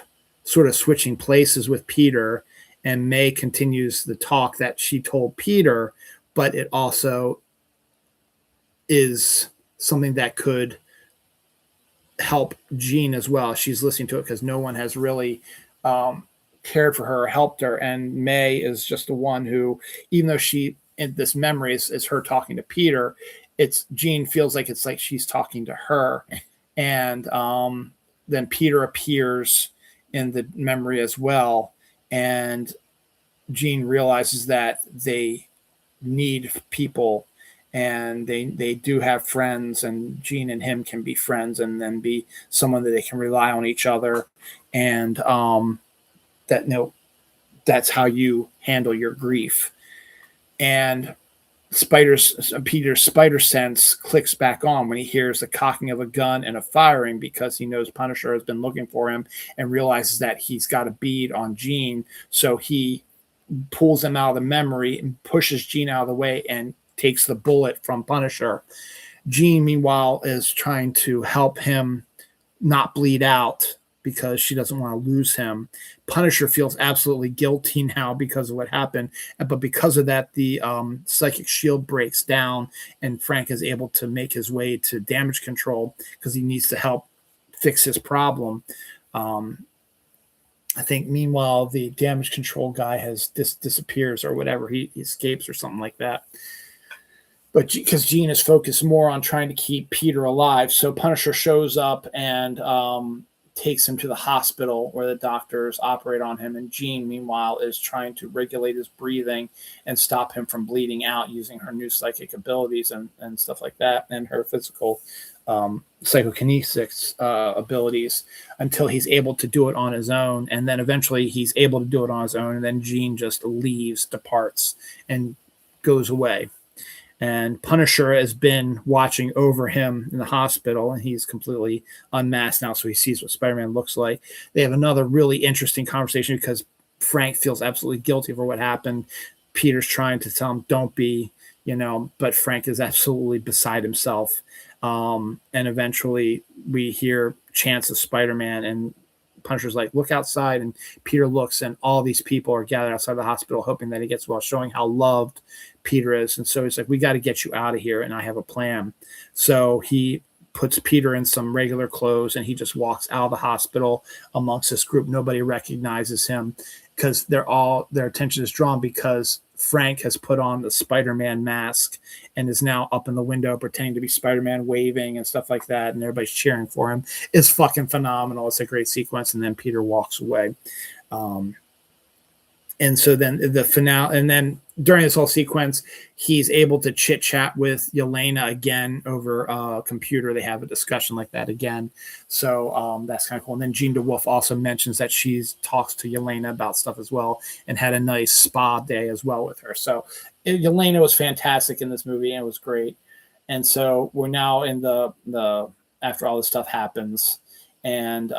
sort of switching places with Peter. And May continues the talk that she told Peter, but it also is something that could help Jean as well. She's listening to it because no one has really cared for her or helped her. And May is just the one who, even though she, in this memory is her talking to Peter, Jean feels like it's like she's talking to her. And then Peter appears in the memory as well. And Jean realizes that they need people and they do have friends, and Jean and him can be friends and then be someone that they can rely on each other. And that's how you handle your grief. And Peter's spider sense clicks back on when he hears the cocking of a gun and a firing, because he knows Punisher has been looking for him and realizes that he's got a bead on Jean. So he pulls him out of the memory and pushes Jean out of the way and takes the bullet from Punisher. Jean, meanwhile, is trying to help him not bleed out because she doesn't want to lose him. Punisher feels absolutely guilty now because of what happened. But because of that, the psychic shield breaks down and Frank is able to make his way to damage control because he needs to help fix his problem. I think, meanwhile, the damage control guy has disappears or whatever. He escapes or something like that. But because Jean is focused more on trying to keep Peter alive, so Punisher shows up and takes him to the hospital where the doctors operate on him. And Jean, meanwhile, is trying to regulate his breathing and stop him from bleeding out using her new psychic abilities and stuff like that, and her physical psychokinesis abilities, until he's able to do it on his own. And then eventually he's able to do it on his own. And then Jean just leaves, departs, and goes away. And Punisher has been watching over him in the hospital, and he's completely unmasked now, so he sees what Spider-Man looks like. They have another really interesting conversation because Frank feels absolutely guilty for what happened. Peter's trying to tell him, don't be, but Frank is absolutely beside himself. And eventually we hear chants of Spider-Man, and Punisher's like, look outside. And Peter looks, and all these people are gathered outside the hospital hoping that he gets well, showing how loved Peter is. And so he's like, we got to get you out of here, and I have a plan. So he puts Peter in some regular clothes, and he just walks out of the hospital amongst this group. Nobody recognizes him because their attention is drawn because Frank has put on the Spider-Man mask and is now up in the window pretending to be Spider-Man, waving and stuff like that, and everybody's cheering for him. It's fucking phenomenal. It's a great sequence. And then Peter walks away. And so then the finale, and then during this whole sequence, he's able to chit chat with Yelena again over a computer. They have a discussion like that again. So that's kind of cool. And then Jean DeWolf also mentions that she talks to Yelena about stuff as well and had a nice spa day as well with her. So Yelena was fantastic in this movie and it was great. And so we're now in the after all this stuff happens, and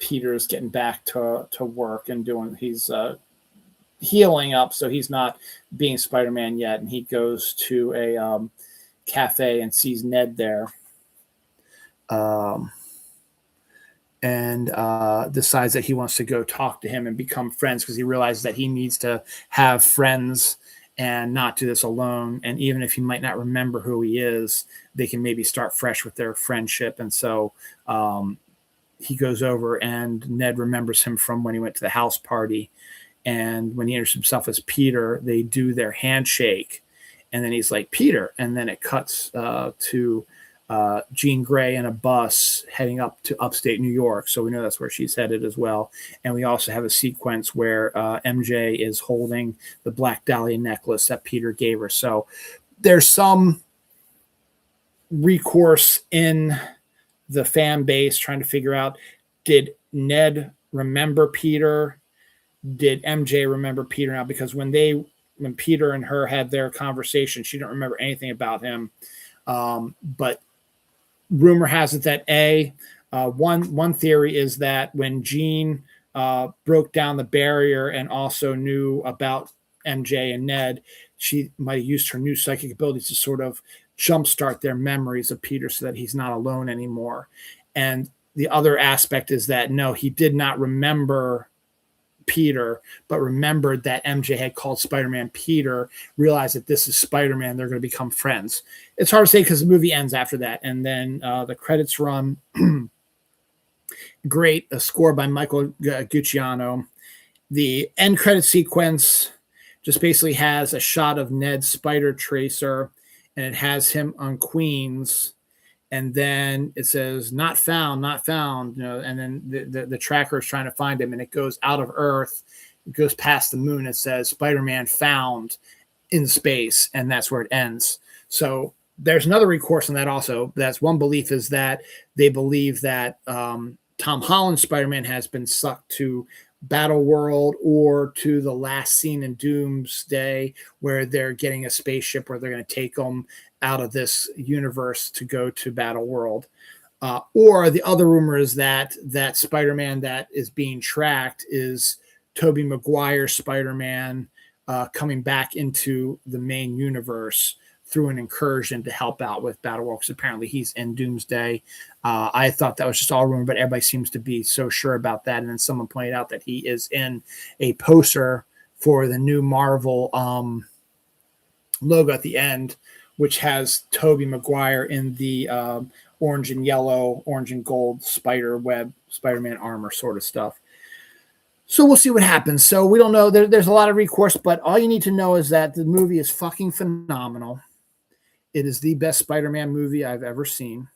Peter's getting back to work and he's healing up, so he's not being Spider-Man yet. And he goes to a cafe and sees Ned there, and decides that he wants to go talk to him and become friends, because he realizes that he needs to have friends and not do this alone. And even if he might not remember who he is, they can maybe start fresh with their friendship. And so he goes over, and Ned remembers him from when he went to the house party. And when he enters himself as Peter, they do their handshake. And then he's like, Peter. And then it cuts to Jean Grey in a bus heading up to upstate New York. So we know that's where she's headed as well. And we also have a sequence where MJ is holding the Black Dahlia necklace that Peter gave her. So there's some recourse in the fan base trying to figure out, did Ned remember Peter? did MJ remember Peter now? Because when Peter and her had their conversation, she didn't remember anything about him. But rumor has it that one theory is that when Jean broke down the barrier and also knew about MJ and Ned, she might have used her new psychic abilities to sort of jumpstart their memories of Peter so that he's not alone anymore. And the other aspect is that no, he did not remember Peter, but remembered that MJ had called Spider-Man Peter, realized that this is Spider-Man, they're going to become friends. It's hard to say because the movie ends after that. And then the credits run. Great, a score by Michael Gucciano. The end credit sequence just basically has a shot of Ned's spider tracer, and it has him on Queens. And then it says not found, not found, and then the tracker is trying to find him, and it goes out of Earth, it goes past the moon. It says Spider-Man found in space, and that's where it ends. So there's another recourse on that also. That's one belief, is that they believe that Tom Holland's Spider-Man has been sucked to Battle World or to the last scene in Doomsday, where they're getting a spaceship where they're going to take them out of this universe to go to Battle World. Or the other rumor is that Spider-Man that is being tracked is Tobey Maguire's Spider-Man coming back into the main universe through an incursion to help out with Battle World, because apparently he's in Doomsday. I thought that was just all rumor, but everybody seems to be so sure about that. And then someone pointed out that he is in a poster for the new Marvel logo at the end, which has Tobey Maguire in the orange and yellow, orange and gold spider web, Spider-Man armor sort of stuff. So we'll see what happens. So we don't know. There's a lot of recourse, but all you need to know is that the movie is fucking phenomenal. It is the best Spider-Man movie I've ever seen.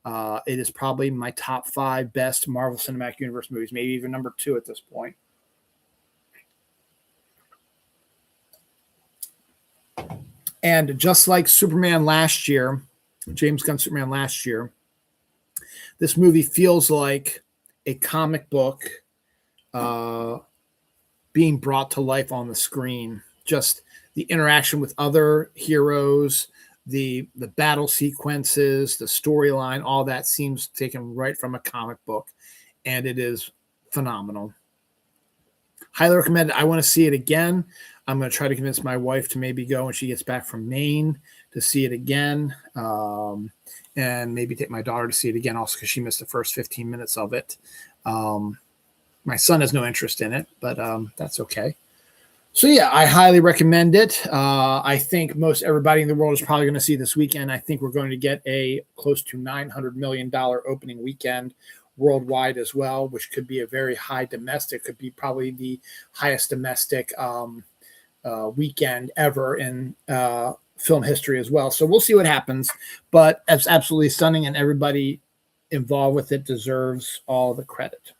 It is probably my top 5 best Marvel Cinematic Universe movies, maybe even number 2 at this point. And just like Superman last year, James Gunn's Superman last year, this movie feels like a comic book being brought to life on the screen. Just the interaction with other heroes, the battle sequences, the storyline, all that seems taken right from a comic book, and it is phenomenal. Highly recommend it. I want to see it again. I'm going to try to convince my wife to maybe go when she gets back from Maine to see it again, and maybe take my daughter to see it again also because she missed the first 15 minutes of it. My son has no interest in it, but that's okay. So yeah, I highly recommend it. I think most everybody in the world is probably going to see this weekend. I think we're going to get a close to $900 million opening weekend worldwide as well, which could be a very high domestic, could be probably the highest domestic weekend ever in film history as well. So we'll see what happens, but it's absolutely stunning, and everybody involved with it deserves all the credit.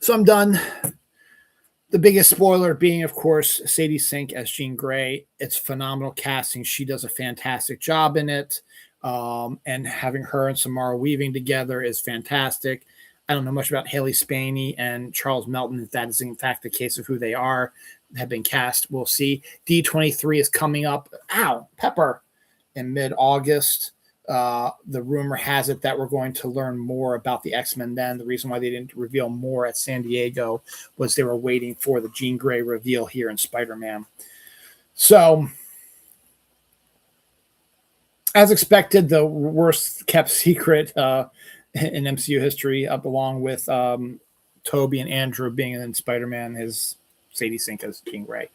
So I'm done. The biggest spoiler being, of course, Sadie Sink as Jean Grey. It's phenomenal casting. She does a fantastic job in it. And having her and Samara Weaving together is fantastic. I don't know much about Haley Spaney and Charles Melton, if that is in fact the case of who they are, have been cast. We'll see. D23 is coming up. Pepper in mid-August. The rumor has it that we're going to learn more about the X-Men then. The reason why they didn't reveal more at San Diego was they were waiting for the Jean Grey reveal here in Spider-Man. So, as expected, the worst kept secret in MCU history, up along with Toby and Andrew being in Spider-Man, is Sadie Sink as Jean Grey.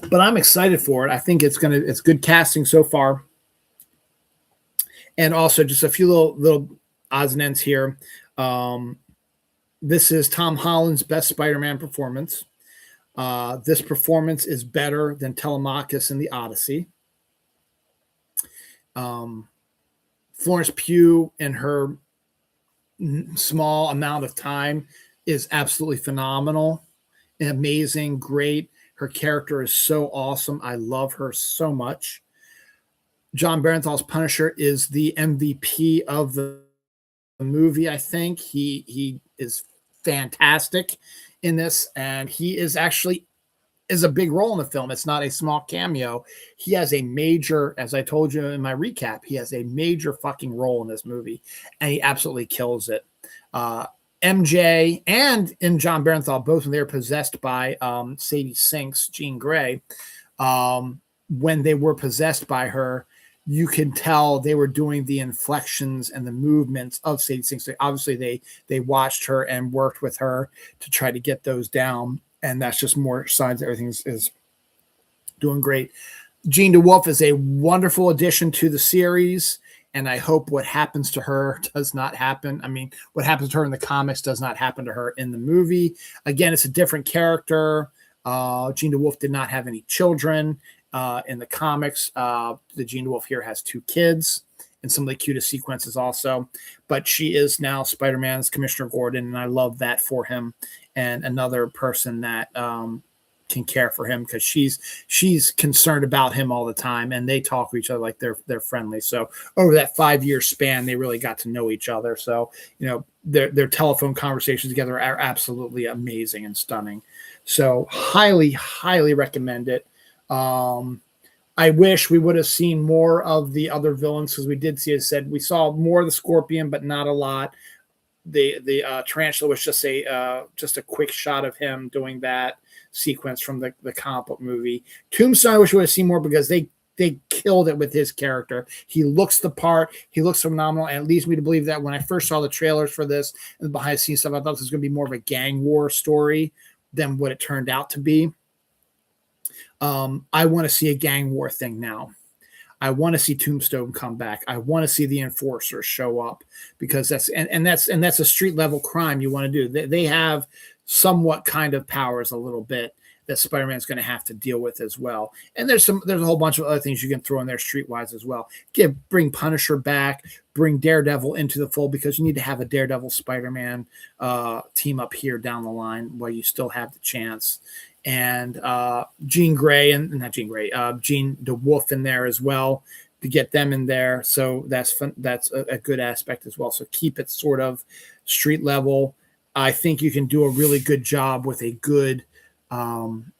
But I'm excited for it. I think it's good casting so far. And also just a few little odds and ends here. This is Tom Holland's best Spider-Man performance. This performance is better than Telemachus in the Odyssey. Florence Pugh in her small amount of time is absolutely phenomenal, amazing, great. Her character is so awesome. I love her so much. John Barenthal's Punisher is the MVP of the movie. I think he is fantastic in this, and he is actually is a big role in the film. It's not a small cameo. He has a major, as I told you in my recap, he has a major fucking role in this movie, and he absolutely kills it. MJ and John Barenthal, both when they were possessed by Sadie Sink's Jean Grey, when they were possessed by her, you can tell they were doing the inflections and the movements of Sadie Sink. So obviously they watched her and worked with her to try to get those down. And that's just more signs that everything is doing great. Jean DeWolf is a wonderful addition to the series, and I hope what happens to her does not happen. I mean, what happens to her in the comics does not happen to her in the movie. Again, it's a different character. Jean DeWolf did not have any children in the comics. The Jean DeWolf here has 2 kids in some of the cutest sequences also. But she is now Spider-Man's Commissioner Gordon, and I love that for him. And another person that can care for him because she's concerned about him all the time, and they talk to each other like they're friendly. So over that 5-year span, they really got to know each other. So their telephone conversations together are absolutely amazing and stunning. So highly, highly recommend it. I wish we would have seen more of the other villains because we did see, as I said, we saw more of the Scorpion, but not a lot. The Tarantula was just a quick shot of him doing that sequence from the comic book movie. Tombstone, I wish we would have seen more because they killed it with his character. He looks the part. He looks phenomenal, and it leads me to believe that when I first saw the trailers for this and the behind the scenes stuff, I thought this was going to be more of a gang war story than what it turned out to be. I want to see a gang war thing now. I want to see Tombstone come back. I want to see the Enforcers show up because that's a street level crime you want to do. They have somewhat kind of powers a little bit that Spider-Man's going to have to deal with as well. And there's a whole bunch of other things you can throw in there streetwise as well. Bring Punisher back, bring Daredevil into the fold because you need to have a Daredevil Spider-Man team up here down the line while you still have the chance. And Jean Grey Jean DeWolf in there as well to get them in there. So that's fun. That's a good aspect as well. So keep it sort of street level. I think you can do a really good job with a good crime,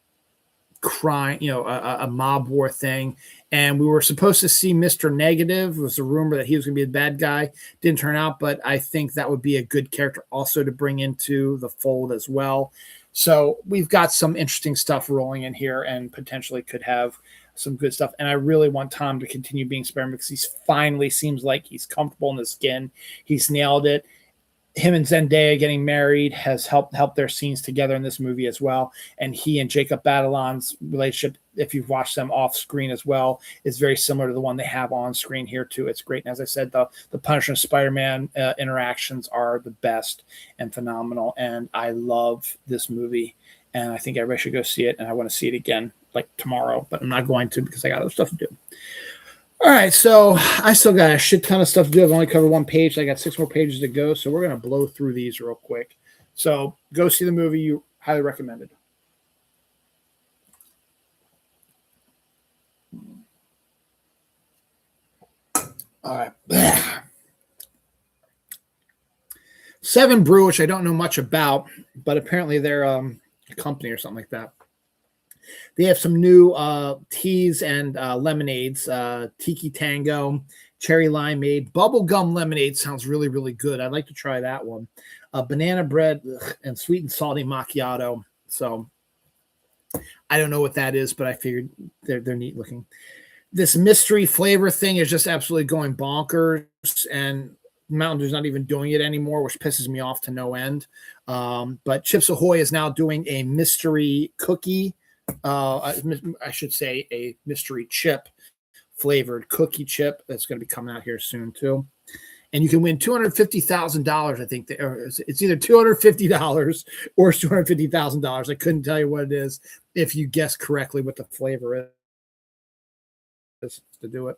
a mob war thing. And we were supposed to see Mr. Negative. It was a rumor that he was going to be the bad guy. Didn't turn out, but I think that would be a good character also to bring into the fold as well. So we've got some interesting stuff rolling in here and potentially could have some good stuff. And I really want Tom to continue being Spider-Man because he finally seems like he's comfortable in the skin. He's nailed it. Him and Zendaya getting married has helped their scenes together in this movie as well. And he and Jacob Batalon's relationship, if you've watched them off screen as well, is very similar to the one they have on screen here too. It's great. And as I said, the Punisher and Spider-Man interactions are the best and phenomenal. And I love this movie. And I think everybody should go see it. And I want to see it again like tomorrow, but I'm not going to because I got other stuff to do. All right, so I still got a shit ton of stuff to do. I've only covered one page. I got 6 more pages to go, so we're going to blow through these real quick. So go see the movie. You highly recommend it. All right. 7 Brew, which I don't know much about, but apparently they're a company or something like that. They have some new teas and lemonades, Tiki Tango, Cherry Limeade, Bubblegum Lemonade sounds really, really good. I'd like to try that one. Banana bread and sweet and salty macchiato. So I don't know what that is, but I figured they're neat looking. This mystery flavor thing is just absolutely going bonkers, and Mountain Dew's not even doing it anymore, which pisses me off to no end. But Chips Ahoy is now doing a mystery cookie. I should say a mystery chip flavored cookie chip that's going to be coming out here soon too. And you can win $250,000. I think it's either $250 or $250,000. I couldn't tell you what it is if you guess correctly what the flavor is to do it.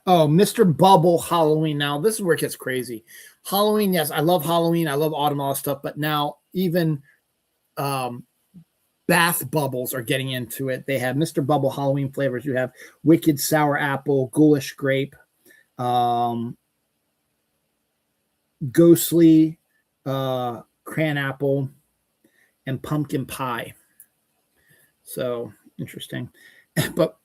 Oh, Mr. Bubble Halloween. Now, this is where it gets crazy. Halloween, yes, I love Halloween. I love autumn, all that stuff. But now even Bath Bubbles are getting into it. They have Mr. Bubble Halloween flavors. You have Wicked Sour Apple, Ghoulish Grape, Ghostly Cran Apple, and Pumpkin Pie. So interesting. But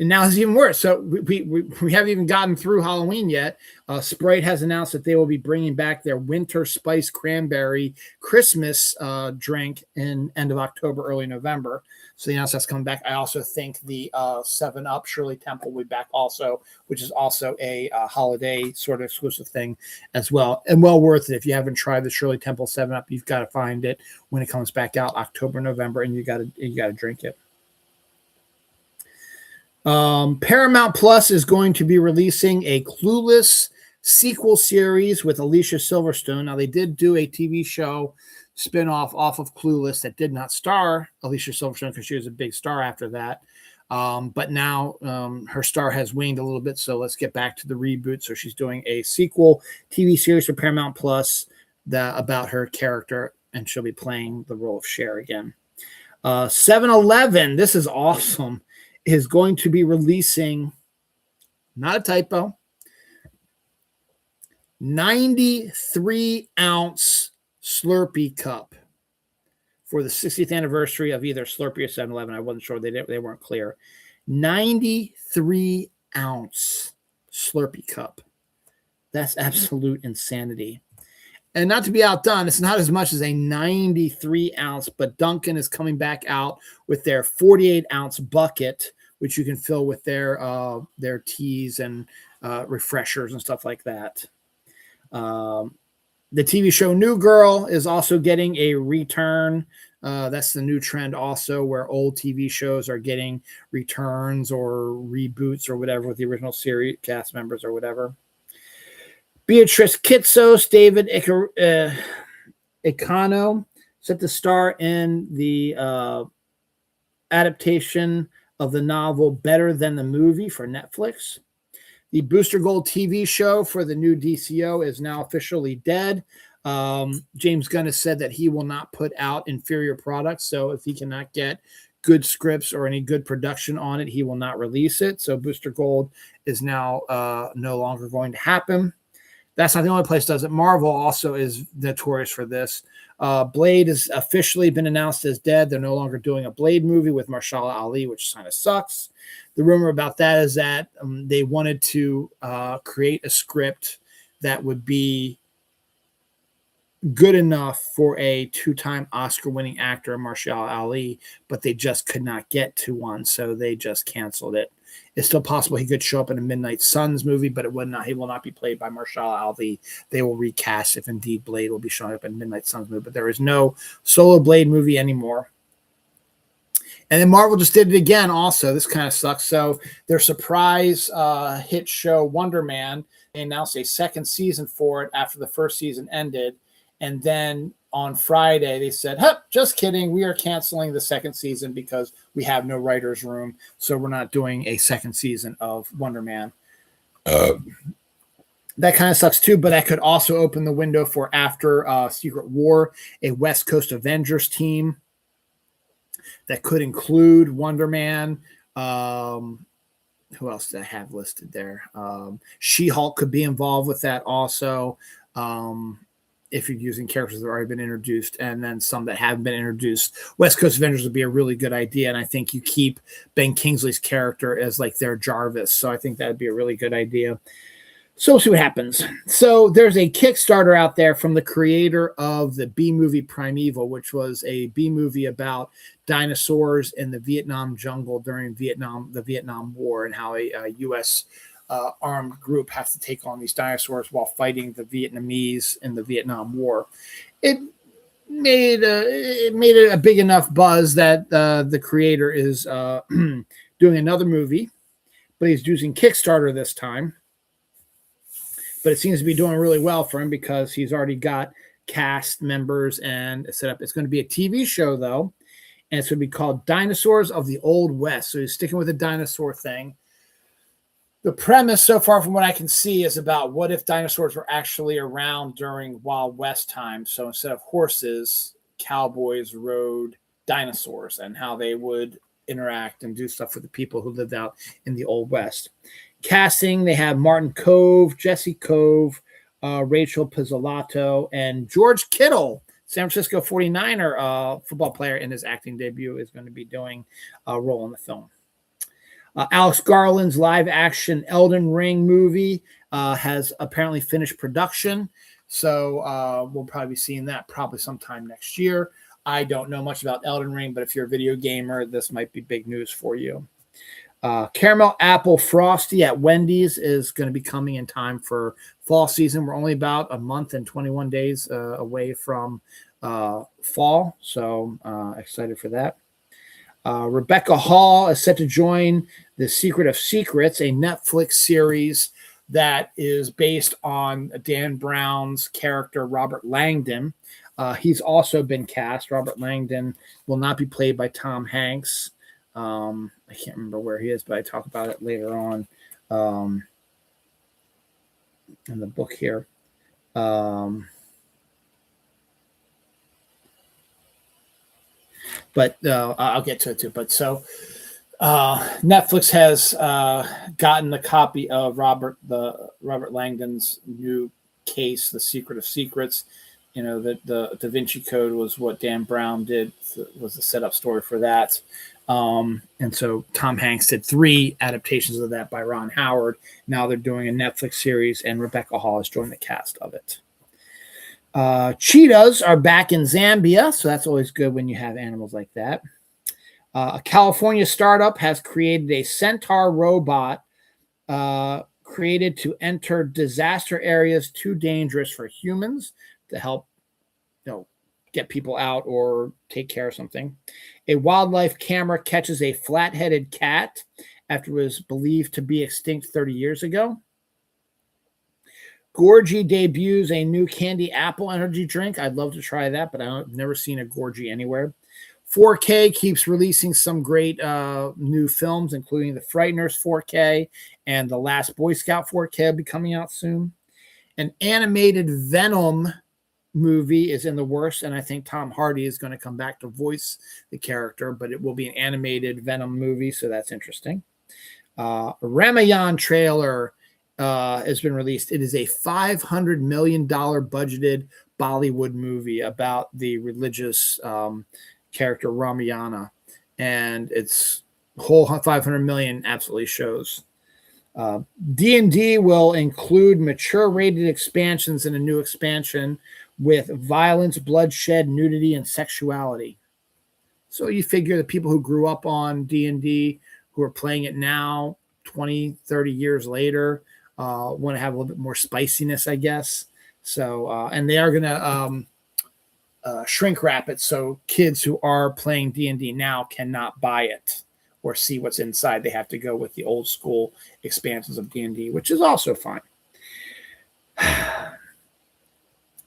and now it's even worse. So we haven't even gotten through Halloween yet. Sprite has announced that they will be bringing back their Winter Spice Cranberry Christmas drink in end of October, early November. So the announcement that's coming back. I also think the 7-Up Shirley Temple will be back also, which is also a holiday sort of exclusive thing as well. And well worth it. If you haven't tried the Shirley Temple 7-Up, you've got to find it when it comes back out October, November, and you got to drink it. Paramount Plus is going to be releasing a Clueless sequel series with Alicia Silverstone. Now, they did do a TV show spinoff off of Clueless that did not star Alicia Silverstone because she was a big star after that. But now her star has waned a little bit, so let's get back to the reboot. So she's doing a sequel TV series for Paramount Plus about her character, and she'll be playing the role of Cher again. 7-Eleven, this is awesome, is going to be releasing, not a typo, 93-ounce Slurpee cup for the 60th anniversary of either Slurpee or 7-Eleven. I wasn't sure. They weren't clear. 93-ounce Slurpee cup. That's absolute insanity. And not to be outdone, it's not as much as a 93-ounce, but Dunkin' is coming back out with their 48-ounce bucket, which you can fill with their teas and refreshers and stuff like that. The TV show New Girl is also getting a return. That's the new trend also, where old TV shows are getting returns or reboots or whatever with the original series cast members or whatever. Beatrice Kitsos, David Icano, set to star in the adaptation of the novel Better Than the Movie for Netflix. The Booster Gold TV show for the new DCO is now officially dead. James Gunn has said that he will not put out inferior products. So if he cannot get good scripts or any good production on it, he will not release it. So Booster Gold is now no longer going to happen. That's not the only place that does it. Marvel also is notorious for this. Blade has officially been announced as dead. They're no longer doing a Blade movie with Mahershala Ali, which kind of sucks. The rumor about that is that they wanted to create a script that would be good enough for a 2-time Oscar-winning actor, Mahershala Ali, but they just could not get to one, so they just canceled it. It's still possible he could show up in a Midnight Suns movie, but he will not be played by Mahershala Ali. They will recast if indeed Blade will be showing up in a Midnight Suns movie, but there is no solo Blade movie anymore. And then Marvel just did it again also. This kind of sucks. So their surprise hit show Wonder Man, they announced a second season for it after the first season ended. And then on Friday, they said, just kidding. We are canceling the second season because we have no writer's room. So we're not doing a second season of Wonder Man. That kind of sucks too, but that could also open the window for after Secret War, a West Coast Avengers team that could include Wonder Man. Who else did I have listed there? She-Hulk could be involved with that also. If you're using characters that have already been introduced, and then some that haven't been introduced. West Coast Avengers would be a really good idea, and I think you keep Ben Kingsley's character as like their Jarvis, so I think that would be a really good idea. So we'll see what happens. So there's a Kickstarter out there from the creator of the B-movie Primeval, which was a B-movie about dinosaurs in the Vietnam jungle during the Vietnam War, and how a U.S. Armed group has to take on these dinosaurs while fighting the Vietnamese in the Vietnam War. It made a big enough buzz that the creator is doing another movie, but he's using Kickstarter this time. But it seems to be doing really well for him because he's already got cast members and set up. It's going to be a TV show though, and it's going to be called Dinosaurs of the Old West. So he's sticking with the dinosaur thing. The premise so far from what I can see is about what if dinosaurs were actually around during Wild West time. So instead of horses, cowboys rode dinosaurs and how they would interact and do stuff with the people who lived out in the Old West. Casting, they have Martin Cove, Jesse Cove, Rachel Pizzolatto, and George Kittle, San Francisco 49er football player, in his acting debut, is going to be doing a role in the film. Alex Garland's live-action Elden Ring movie has apparently finished production, so we'll probably be seeing that probably sometime next year. I don't know much about Elden Ring, but if you're a video gamer, this might be big news for you. Caramel Apple Frosty at Wendy's is going to be coming in time for fall season. We're only about a month and 21 days away from fall, so excited for that. Rebecca Hall is set to join The Secret of Secrets, a Netflix series that is based on Dan Brown's character, Robert Langdon. He's also been cast. Robert Langdon will not be played by Tom Hanks. I can't remember where he is, but I talk about it later on in the book here. But I'll get to it too. But so Netflix has gotten a copy of Robert Langdon's new case, The Secret of Secrets. You know, that the Da Vinci Code was what Dan Brown did, was the setup story for that. And so Tom Hanks did 3 adaptations of that by Ron Howard. Now they're doing a Netflix series, and Rebecca Hall has joined the cast of it. Cheetahs are back in Zambia, so that's always good when you have animals like that. A California startup has created a centaur robot created to enter disaster areas too dangerous for humans to help, get people out or take care of something. A wildlife camera catches a flat-headed cat after it was believed to be extinct 30 years ago. Gorgie debuts a new candy apple energy drink. I'd love to try that, but I've never seen a Gorgie anywhere. 4K keeps releasing some great new films, including The Frighteners 4K and The Last Boy Scout 4K will be coming out soon. An animated Venom movie is in the works, and I think Tom Hardy is going to come back to voice the character, but it will be an animated Venom movie, so that's interesting. Ramayan trailer has been released. It is a $500 million budgeted Bollywood movie about the religious character Ramayana, and its whole $500 million absolutely shows. D&D will include mature rated expansions in a new expansion with violence, bloodshed, nudity, and sexuality. So you figure the people who grew up on D&D, who are playing it now, 20, 30 years later, want to have a little bit more spiciness, I guess. So, and they are going to shrink wrap it so kids who are playing D&D now cannot buy it or see what's inside. They have to go with the old school expansions of D&D, which is also fine.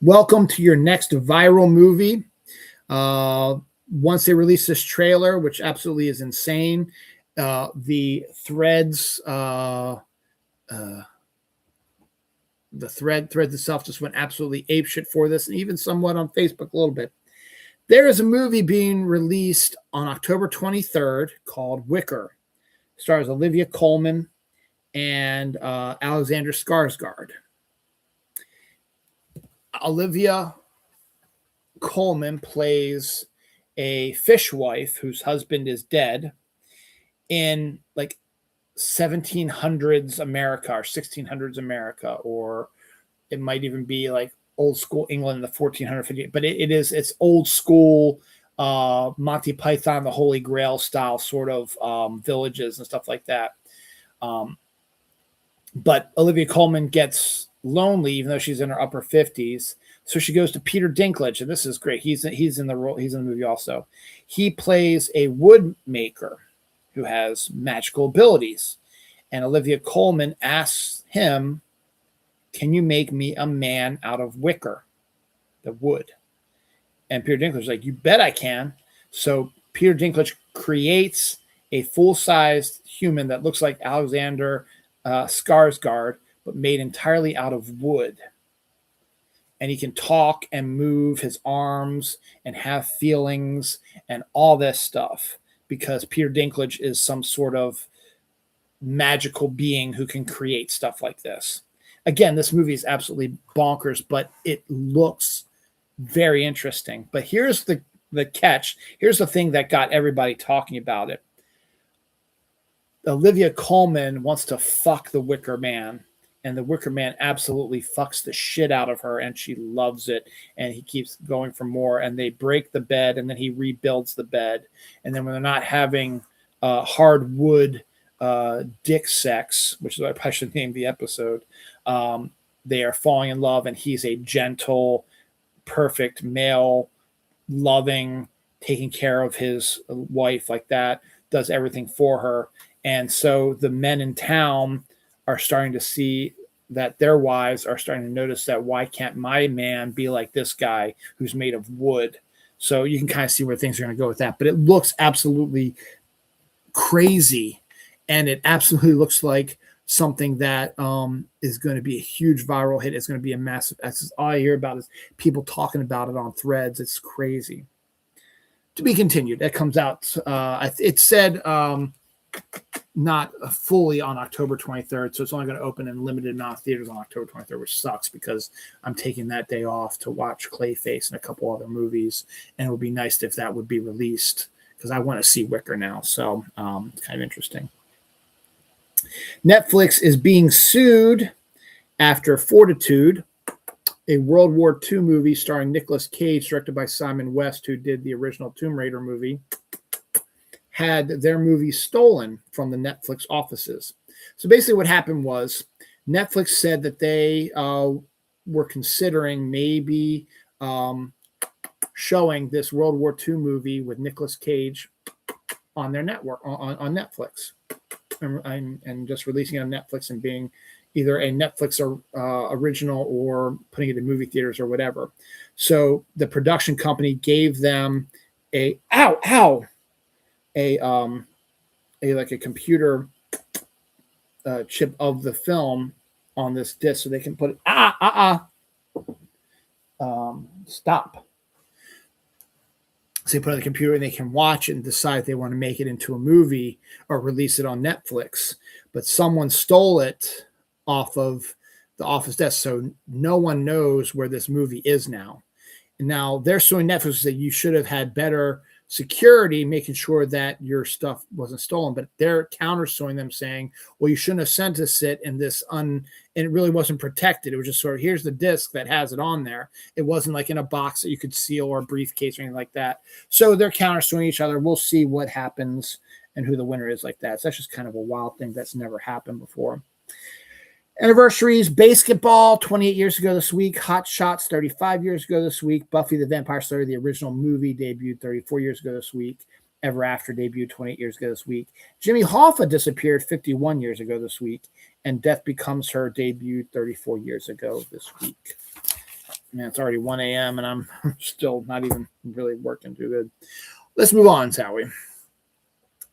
Welcome to your next viral movie. Once they release this trailer, which absolutely is insane, the threads, the threads itself just went absolutely apeshit for this, and even somewhat on Facebook a little bit. There is a movie being released on October 23rd called Wicker. It stars Olivia Colman and Alexander Skarsgård. Olivia Colman plays a fishwife whose husband is dead in like 1700s America or 1600s America, or it might even be like old school England in the 1450s. But it's old school Monty Python, the Holy Grail style sort of villages and stuff like that. But Olivia Colman gets lonely, even though she's in her upper 50s. So she goes to Peter Dinklage, and this is great. He's in the role. He's in the movie also. He plays a wood maker who has magical abilities, and Olivia Colman asks him, "Can you make me a man out of wicker, the wood?" And Peter Dinklage is like, "You bet I can." So Peter Dinklage creates a full-sized human that looks like Alexander Skarsgård, but made entirely out of wood. and he can talk and move his arms and have feelings and all this stuff because Peter Dinklage is some sort of magical being who can create stuff like this. Again, this movie is absolutely bonkers, but it looks very interesting. But here's the catch. Here's the thing that got everybody talking about it. Olivia Colman wants to fuck the Wicker Man, and the Wicker Man absolutely fucks the shit out of her, and she loves it, and he keeps going for more, and they break the bed, and then he rebuilds the bed, and then when they're not having hardwood dick sex, which is what I probably should name the episode, they are falling in love, and he's a gentle, perfect male, loving, taking care of his wife like that, does everything for her. And so the men in town are starting to see that their wives are starting to notice that why can't my man be like this guy who's made of wood? So you can kind of see where things are going to go with that. But it looks absolutely crazy. And it absolutely looks like something that is going to be a huge viral hit. It's going to be a massive. That's all I hear about is people talking about it on threads. It's crazy. To be continued. That comes out. It said not fully on October 23rd, so it's only going to open in limited amount of theaters on October 23rd, which sucks because I'm taking that day off to watch Clayface and a couple other movies, and it would be nice if that would be released because I want to see Wicker now. So it's kind of interesting. Netflix is being sued after Fortitude, a World War II movie starring Nicolas Cage, directed by Simon West, who did the original Tomb Raider movie, had their movie stolen from the Netflix offices. So basically what happened was Netflix said that they were considering maybe showing this World War II movie with Nicolas Cage on their network, on Netflix, and just releasing it on Netflix and being either a Netflix original or putting it in movie theaters or whatever. So the production company gave them a like a computer chip of the film on this disc so they can put it stop. So they put it on the computer and they can watch it and decide if they want to make it into a movie or release it on Netflix. But someone stole it off of the office desk, so no one knows where this movie is now. And now they're suing Netflix that you should have had better security, making sure that your stuff wasn't stolen. But they're countersuing them, saying, "Well, you shouldn't have sent us it in this and it really wasn't protected. It was just sort of here's the disc that has it on there. It wasn't like in a box that you could seal or a briefcase or anything like that." So they're countersuing each other. We'll see what happens and who the winner is like that. So that's just kind of a wild thing that's never happened before. Anniversaries: basketball, 28 years ago this week. Hot Shots, 35 years ago this week. Buffy the Vampire Slayer, the original movie, debuted 34 years ago this week. Ever After debuted 28 years ago this week. Jimmy Hoffa disappeared 51 years ago this week. And Death Becomes Her debuted 34 years ago this week. Man, it's already 1 a.m. and I'm still not even really working too good. Let's move on, shall we?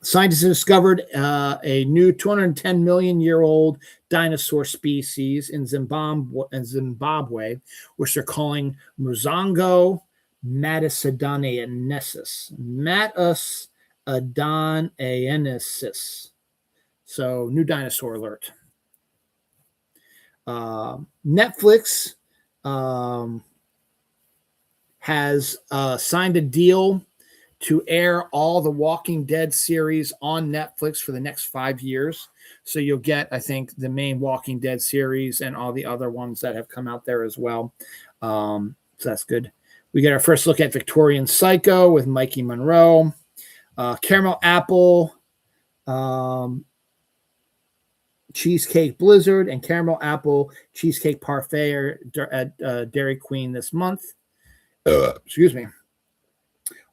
Scientists have discovered a new 210 million year old dinosaur species in Zimbabwe, which they're calling Muzongo matasedoniensis. Matasedoniensis. So, new dinosaur alert. Netflix has signed a deal to air all the Walking Dead series on Netflix for the next 5 years. So you'll get, I think, the main Walking Dead series and all the other ones that have come out there as well. So that's good. We get our first look at Victorian Psycho with Mikey Monroe. Caramel Apple, Cheesecake Blizzard, and Caramel Apple Cheesecake Parfait are at Dairy Queen this month. Excuse me.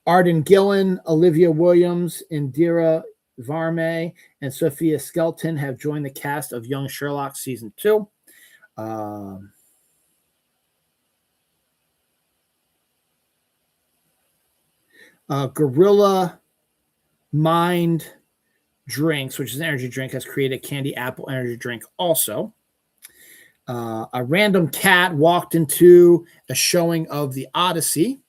Arden Gillen, Olivia Williams, Indira Varme, and Sophia Skelton have joined the cast of Young Sherlock Season 2. Gorilla Mind Drinks, which is an energy drink, has created a candy apple energy drink also. A random cat walked into a showing of The Odyssey,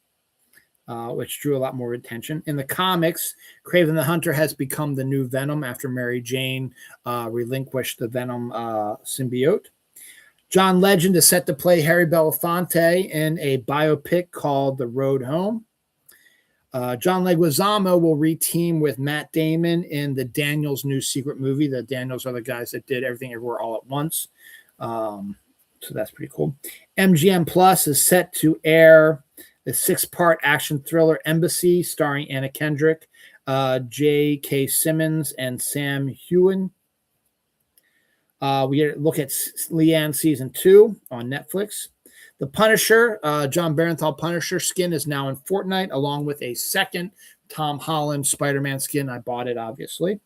which drew a lot more attention. In the comics, Kraven the Hunter has become the new Venom after Mary Jane relinquished the Venom symbiote. John Legend is set to play Harry Belafonte in a biopic called The Road Home. John Leguizamo will reteam with Matt Damon in the Daniels new secret movie. The Daniels are the guys that did Everything Everywhere All at Once. So that's pretty cool. MGM Plus is set to air the 6-part action thriller Embassy, starring Anna Kendrick, J.K. Simmons, and Sam Heughan. We look at Leanne season 2 on Netflix. The Punisher, John Barenthal Punisher skin is now in Fortnite, along with a second Tom Holland Spider-Man skin. I bought it, obviously.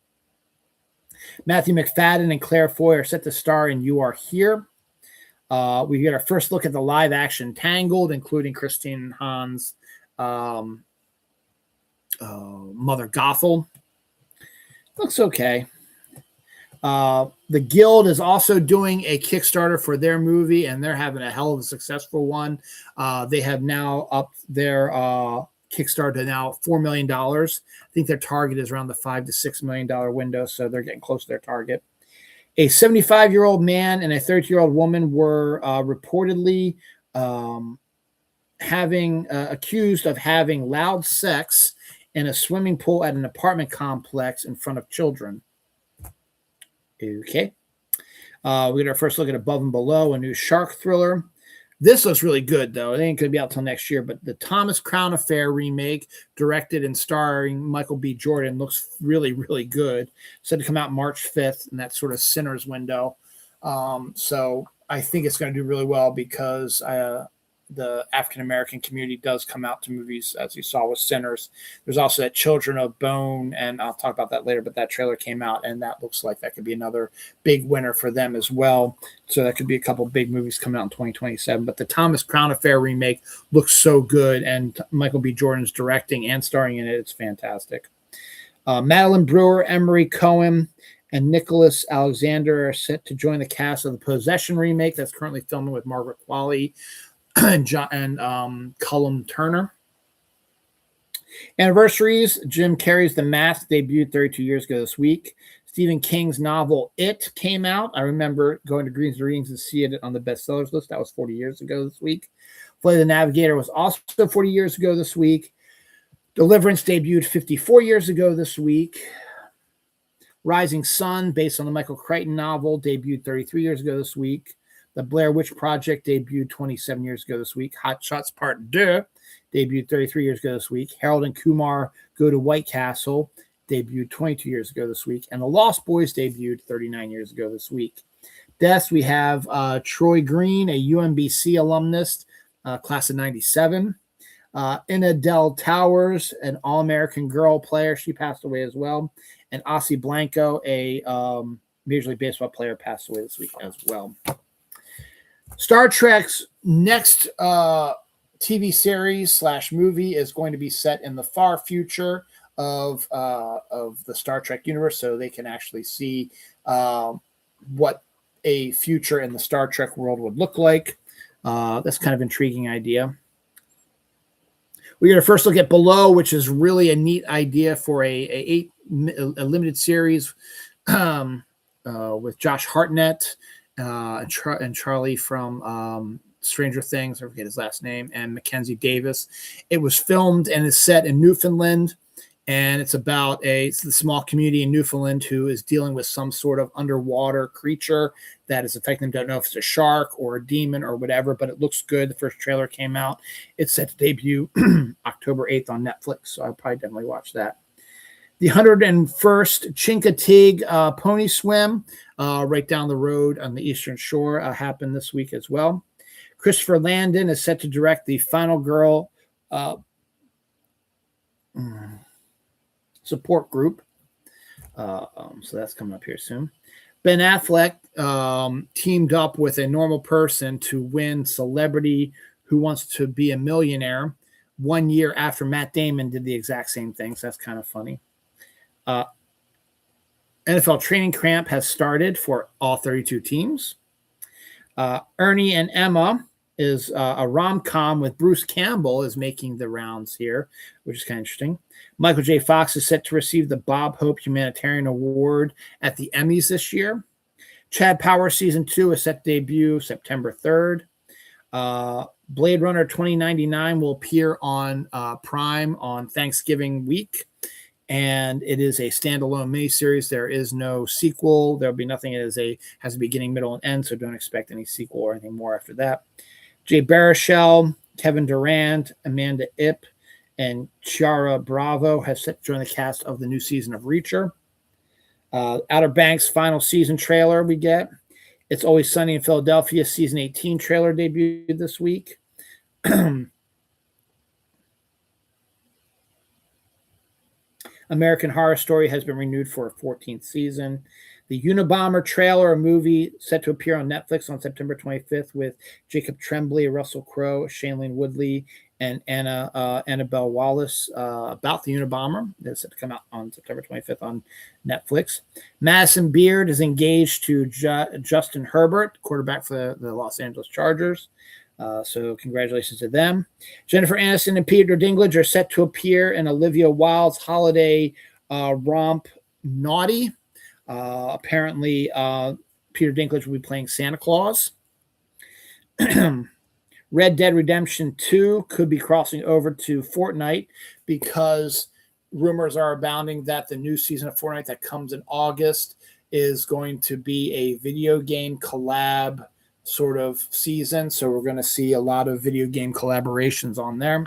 Matthew McFadden and Claire Foy are set to star in You Are Here. We get our first look at the live-action Tangled, including Christine Hahn's Mother Gothel. Looks okay. The Guild is also doing a Kickstarter for their movie, and they're having a hell of a successful one. They have now upped their Kickstarter to now $4 million. I think their target is around the $5 to $6 million window, so they're getting close to their target. A 75-year-old man and a 30-year-old woman were reportedly accused of having loud sex in a swimming pool at an apartment complex in front of children. Okay. We get our first look at Above and Below, a new shark thriller. This looks really good, though. It ain't going to be out till next year, but the Thomas Crown Affair remake, directed and starring Michael B. Jordan, looks really, really good. Said to come out March 5th in that sort of Sinners window. So I think it's going to do really well because the African-American community does come out to movies, as you saw with Sinners. There's also that Children of Bone, and I'll talk about that later, but that trailer came out, and that looks like that could be another big winner for them as well. So that could be a couple of big movies coming out in 2027. But the Thomas Crown Affair remake looks so good, and Michael B. Jordan's directing and starring in it. It's fantastic. Madeline Brewer, Emery Cohen, and Nicholas Alexander are set to join the cast of the Possession remake that's currently filming with Margaret Qualley and Cullum Turner. Anniversaries: Jim Carrey's The Mask debuted 32 years ago this week. Stephen King's novel It came out. I remember going to Greens and Readings and seeing it on the bestsellers list. That was 40 years ago this week. Flight of the Navigator was also 40 years ago this week. Deliverance debuted 54 years ago this week. Rising Sun, based on the Michael Crichton novel, debuted 33 years ago this week. The Blair Witch Project debuted 27 years ago this week. Hot Shots Part 2 debuted 33 years ago this week. Harold and Kumar Go to White Castle debuted 22 years ago this week. And The Lost Boys debuted 39 years ago this week. Deaths, we have Troy Green, a UMBC alumnus, class of 97. Ina Del Towers, an All-American girl player. She passed away as well. And Ossie Blanco, a Major League Baseball player, passed away this week as well. Star Trek's next TV series / movie is going to be set in the far future of the Star Trek universe, so they can actually see what a future in the Star Trek world would look like. That's kind of an intriguing idea. We're going to first look at Below, which is really a neat idea for a limited series with Josh Hartnett and Charlie from Stranger Things, I forget his last name, and Mackenzie Davis. It was filmed and is set in Newfoundland, and it's about the small community in Newfoundland who is dealing with some sort of underwater creature that is affecting them. Don't know if it's a shark or a demon or whatever, but it looks good. The first trailer came out. It's set to debut October 8th on Netflix, so I'll probably definitely watch that. The 101st Chincoteague Pony Swim, right down the road on the Eastern Shore, happened this week as well. Christopher Landon is set to direct the Final Girl support group. So that's coming up here soon. Ben Affleck teamed up with a normal person to win Celebrity Who Wants to Be a Millionaire 1 year after Matt Damon did the exact same thing. So that's kind of funny. NFL training camp has started for all 32 teams. Ernie and Emma is a rom-com with Bruce Campbell is making the rounds here, which is kind of interesting. Michael J. Fox is set to receive the Bob Hope Humanitarian Award at the Emmys this year. Chad Power Season 2 is set to debut September 3rd. Blade Runner 2099 will appear on Prime on Thanksgiving week, and it is a standalone miniseries. There is no sequel. There'll be nothing. It has a beginning, middle, and end, so don't expect any sequel or anything more after that. Jay Baruchel, Kevin Durant, Amanda Ip, and Chiara Bravo has set to join the cast of the new season of Reacher. Outer Banks final season trailer we get. It's Always Sunny in Philadelphia season 18 trailer debuted this week. American Horror Story has been renewed for a 14th season. The Unabomber trailer, a movie set to appear on Netflix on September 25th with Jacob Tremblay, Russell Crowe, Shailene Woodley, and Annabelle Wallace about the Unabomber. That's set to come out on September 25th on Netflix. Madison Beard is engaged to Justin Herbert, quarterback for the Los Angeles Chargers. So congratulations to them. Jennifer Aniston and Peter Dinklage are set to appear in Olivia Wilde's holiday romp Naughty. Apparently, Peter Dinklage will be playing Santa Claus. Red Dead Redemption 2 could be crossing over to Fortnite because rumors are abounding that the new season of Fortnite that comes in August is going to be a video game collab sort of season. So we're going to see a lot of video game collaborations on there.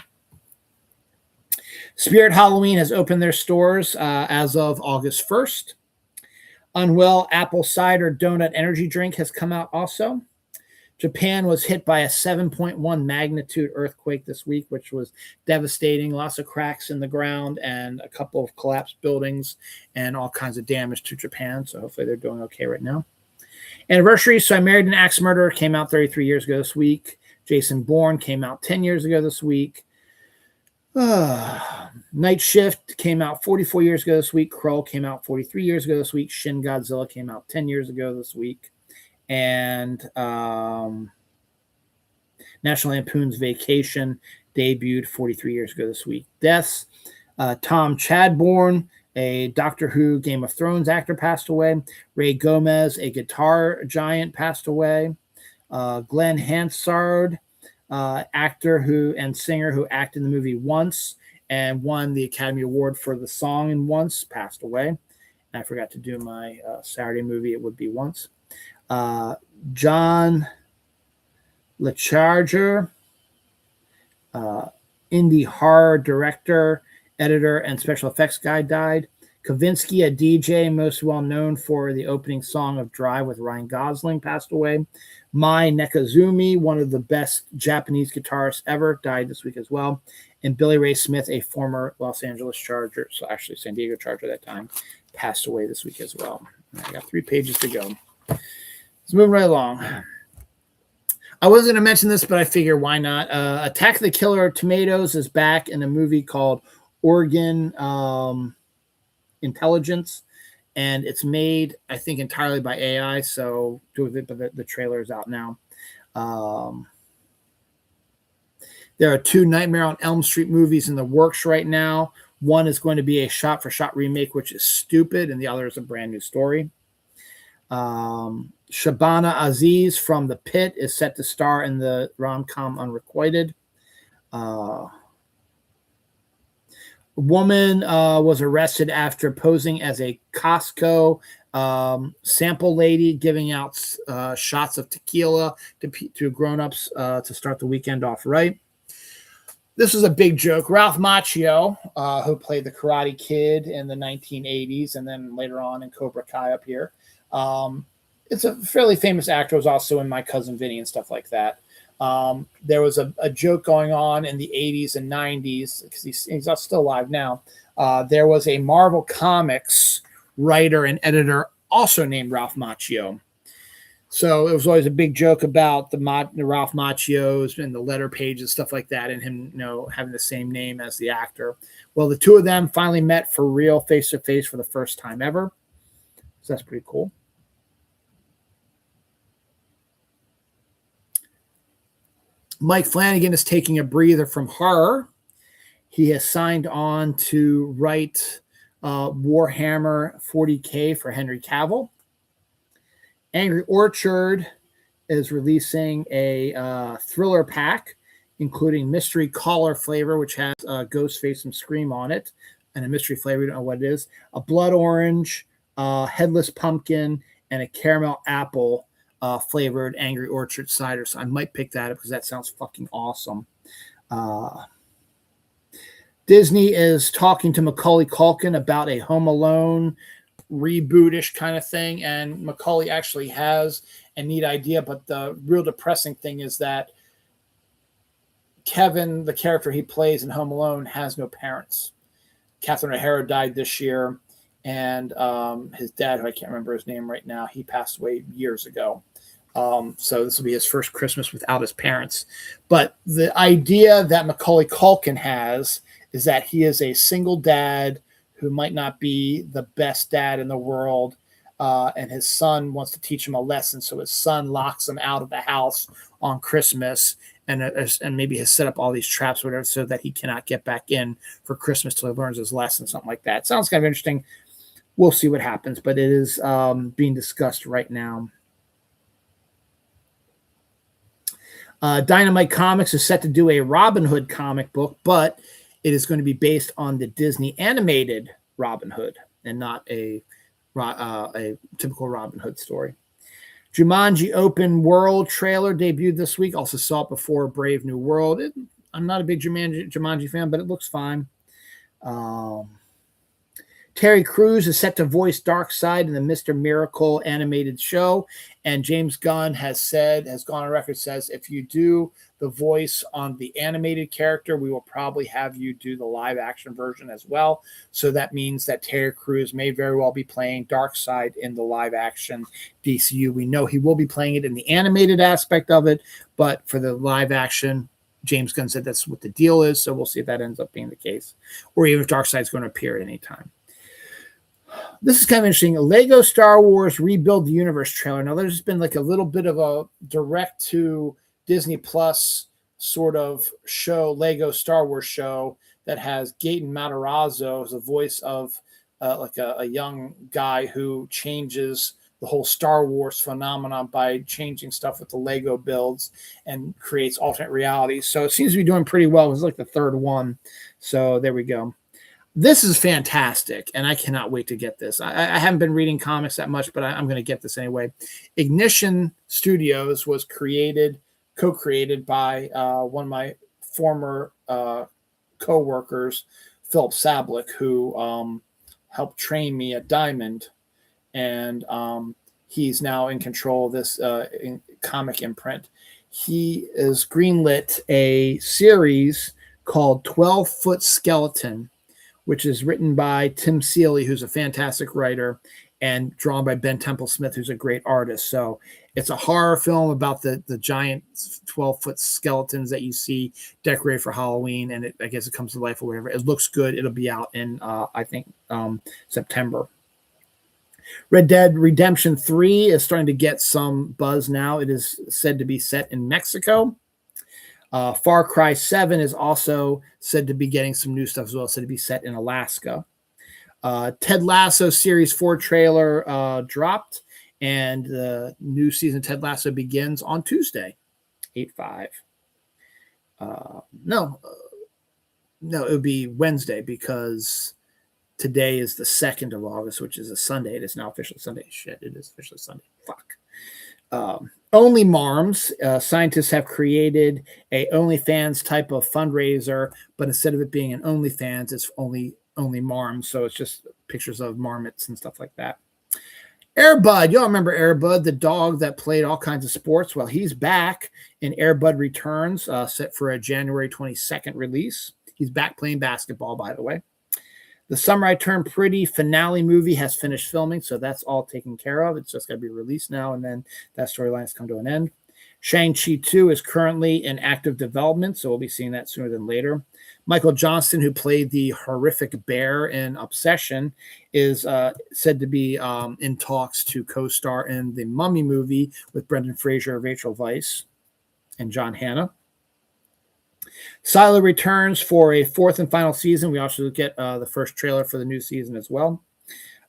Spirit Halloween has opened their stores as of August 1st. Unwell Apple Cider Donut Energy Drink has come out also. Japan was hit by a 7.1 magnitude earthquake this week, which was devastating. Lots of cracks in the ground and a couple of collapsed buildings and all kinds of damage to Japan. So hopefully they're doing okay right now. Anniversary. So I Married an Axe Murderer came out 33 years ago this week. Jason Bourne came out 10 years ago this week. Night Shift came out 44 years ago this week. Krull came out 43 years ago this week. Shin Godzilla came out 10 years ago this week. And National Lampoon's Vacation debuted 43 years ago this week. Deaths. Tom Chadbourne, a Doctor Who Game of Thrones actor, passed away. Ray Gomez, a guitar giant, passed away. Glenn Hansard, actor and singer who acted in the movie Once and won the Academy Award for the song in Once, passed away. And I forgot to do my Saturday movie. It would be Once. John LeCharger, indie horror director, editor, and special effects guy, died. Kavinsky, a DJ most well known for the opening song of Drive with Ryan Gosling, passed away. Mai Nekazumi, one of the best Japanese guitarists ever, died this week as well. And Billy Ray Smith, a former Los Angeles Charger, so actually San Diego Charger at that time, passed away this week as well. I got 3 pages to go. Let's move right along. I wasn't going to mention this, but I figure why not? Attack the Killer Tomatoes is back in a movie called Organ Intelligence, and it's made, I think, entirely by AI. So the trailer is out now. There are 2 Nightmare on Elm Street movies in the works right now. One is going to be a shot-for-shot remake, which is stupid, and the other is a brand new story. Shabana Aziz from The Pit is set to star in the rom-com Unrequited. A woman was arrested after posing as a Costco sample lady, giving out shots of tequila to grown-ups to start the weekend off right. This is a big joke. Ralph Macchio, who played the Karate Kid in the 1980s and then later on in Cobra Kai up here. It's a fairly famous actor. Was also in My Cousin Vinny and stuff like that. There was a joke going on in the 80s and 90s, because he's still alive now. There was a Marvel Comics writer and editor also named Ralph Macchio. So it was always a big joke about the Ralph Macchios and the letter page and stuff like that, and him, having the same name as the actor. Well, the 2 of them finally met for real, face to face, for the first time ever. So that's pretty cool. Mike Flanagan is taking a breather from horror. He has signed on to write Warhammer 40K for Henry Cavill. Angry Orchard is releasing a thriller pack, including mystery collar flavor, which has Ghostface and Scream on it, and a mystery flavor, we don't know what it is, a blood orange, headless pumpkin, and a caramel apple flavored Angry Orchard cider. So I might pick that up because that sounds fucking awesome. Disney is talking to Macaulay Culkin about a Home Alone rebootish kind of thing, and Macaulay actually has a neat idea, but the real depressing thing is that Kevin, the character he plays in Home Alone, has no parents. Catherine O'Hara died this year, and his dad, who I can't remember his name right now, he passed away years ago. So this will be his first Christmas without his parents. But the idea that Macaulay Culkin has is that he is a single dad who might not be the best dad in the world, and his son wants to teach him a lesson. So his son locks him out of the house on Christmas, and maybe has set up all these traps or whatever so that he cannot get back in for Christmas till he learns his lesson, something like that. Sounds kind of interesting. We'll see what happens, but it is being discussed right now. Dynamite Comics is set to do a Robin Hood comic book, but it is going to be based on the Disney animated Robin Hood and not a typical Robin Hood story. Jumanji Open World trailer debuted this week. Also saw it before Brave New World. I'm not a big Jumanji fan, but it looks fine. Terry Crews is set to voice Darkseid in the Mr. Miracle animated show. And James Gunn has gone on record, says, if you do the voice on the animated character, we will probably have you do the live action version as well. So that means that Terry Crews may very well be playing Darkseid in the live action DCU. We know he will be playing it in the animated aspect of it, but for the live action, James Gunn said that's what the deal is. So we'll see if that ends up being the case, or even if Darkseid's going to appear at any time. This is kind of interesting. A Lego Star Wars Rebuild the Universe trailer. Now, there's been like a little bit of a direct to Disney Plus sort of show, Lego Star Wars show, that has Gaten Matarazzo as the voice of like a young guy who changes the whole Star Wars phenomenon by changing stuff with the Lego builds and creates alternate realities. So it seems to be doing pretty well. It was like the third one. So there we go. This is fantastic, and I cannot wait to get this. I haven't been reading comics that much, but I'm going to get this anyway. Ignition Studios was co-created by one of my former co-workers, Philip Sablick, who helped train me at Diamond, and he's now in control of this comic imprint. He has greenlit a series called 12-Foot Skeleton, which is written by Tim Seeley, who's a fantastic writer, and drawn by Ben Temple-Smith, who's a great artist. So it's a horror film about the giant 12-foot skeletons that you see decorated for Halloween, and I guess it comes to life or whatever. It looks good. It'll be out in, I think, September. Red Dead Redemption 3 is starting to get some buzz now. It is said to be set in Mexico. Far Cry 7 is also said to be getting some new stuff as well, said to be set in Alaska. Ted Lasso Series 4 trailer dropped, and the new season of Ted Lasso begins on Tuesday, 8/5. No, it would be Wednesday, because today is the 2nd of August, which is a Sunday. It is now officially Sunday. Shit, it is officially Sunday. Fuck. Only Marms. Scientists have created a OnlyFans type of fundraiser, but instead of it being an OnlyFans, it's only Marms. So it's just pictures of marmots and stuff like that. Airbud. Y'all remember Airbud, the dog that played all kinds of sports? Well, he's back in Airbud Returns, set for a January 22nd release. He's back playing basketball, by the way. The Summer I Turned Pretty finale movie has finished filming, so that's all taken care of. It's just going to be released now, and then that storyline has come to an end. Shang-Chi 2 is currently in active development, so we'll be seeing that sooner than later. Michael Johnston, who played the horrific bear in Obsession, is said to be in talks to co-star in the Mummy movie with Brendan Fraser, Rachel Weisz, and John Hannah. Silo returns for a fourth and final season. We also get the first trailer for the new season as well.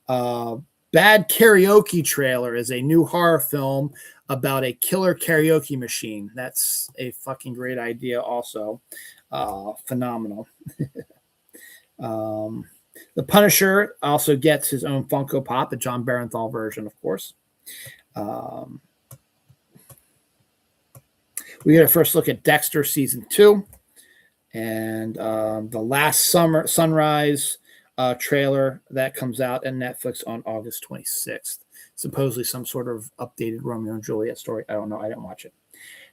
Bad Karaoke Trailer is a new horror film about a killer karaoke machine. That's a fucking great idea also. Phenomenal. The Punisher also gets his own Funko Pop, the John Barenthal version, of course. We get a first look at Dexter Season 2. And the Last Sunrise trailer that comes out on Netflix on August 26th. Supposedly some sort of updated Romeo and Juliet story. I don't know. I didn't watch it.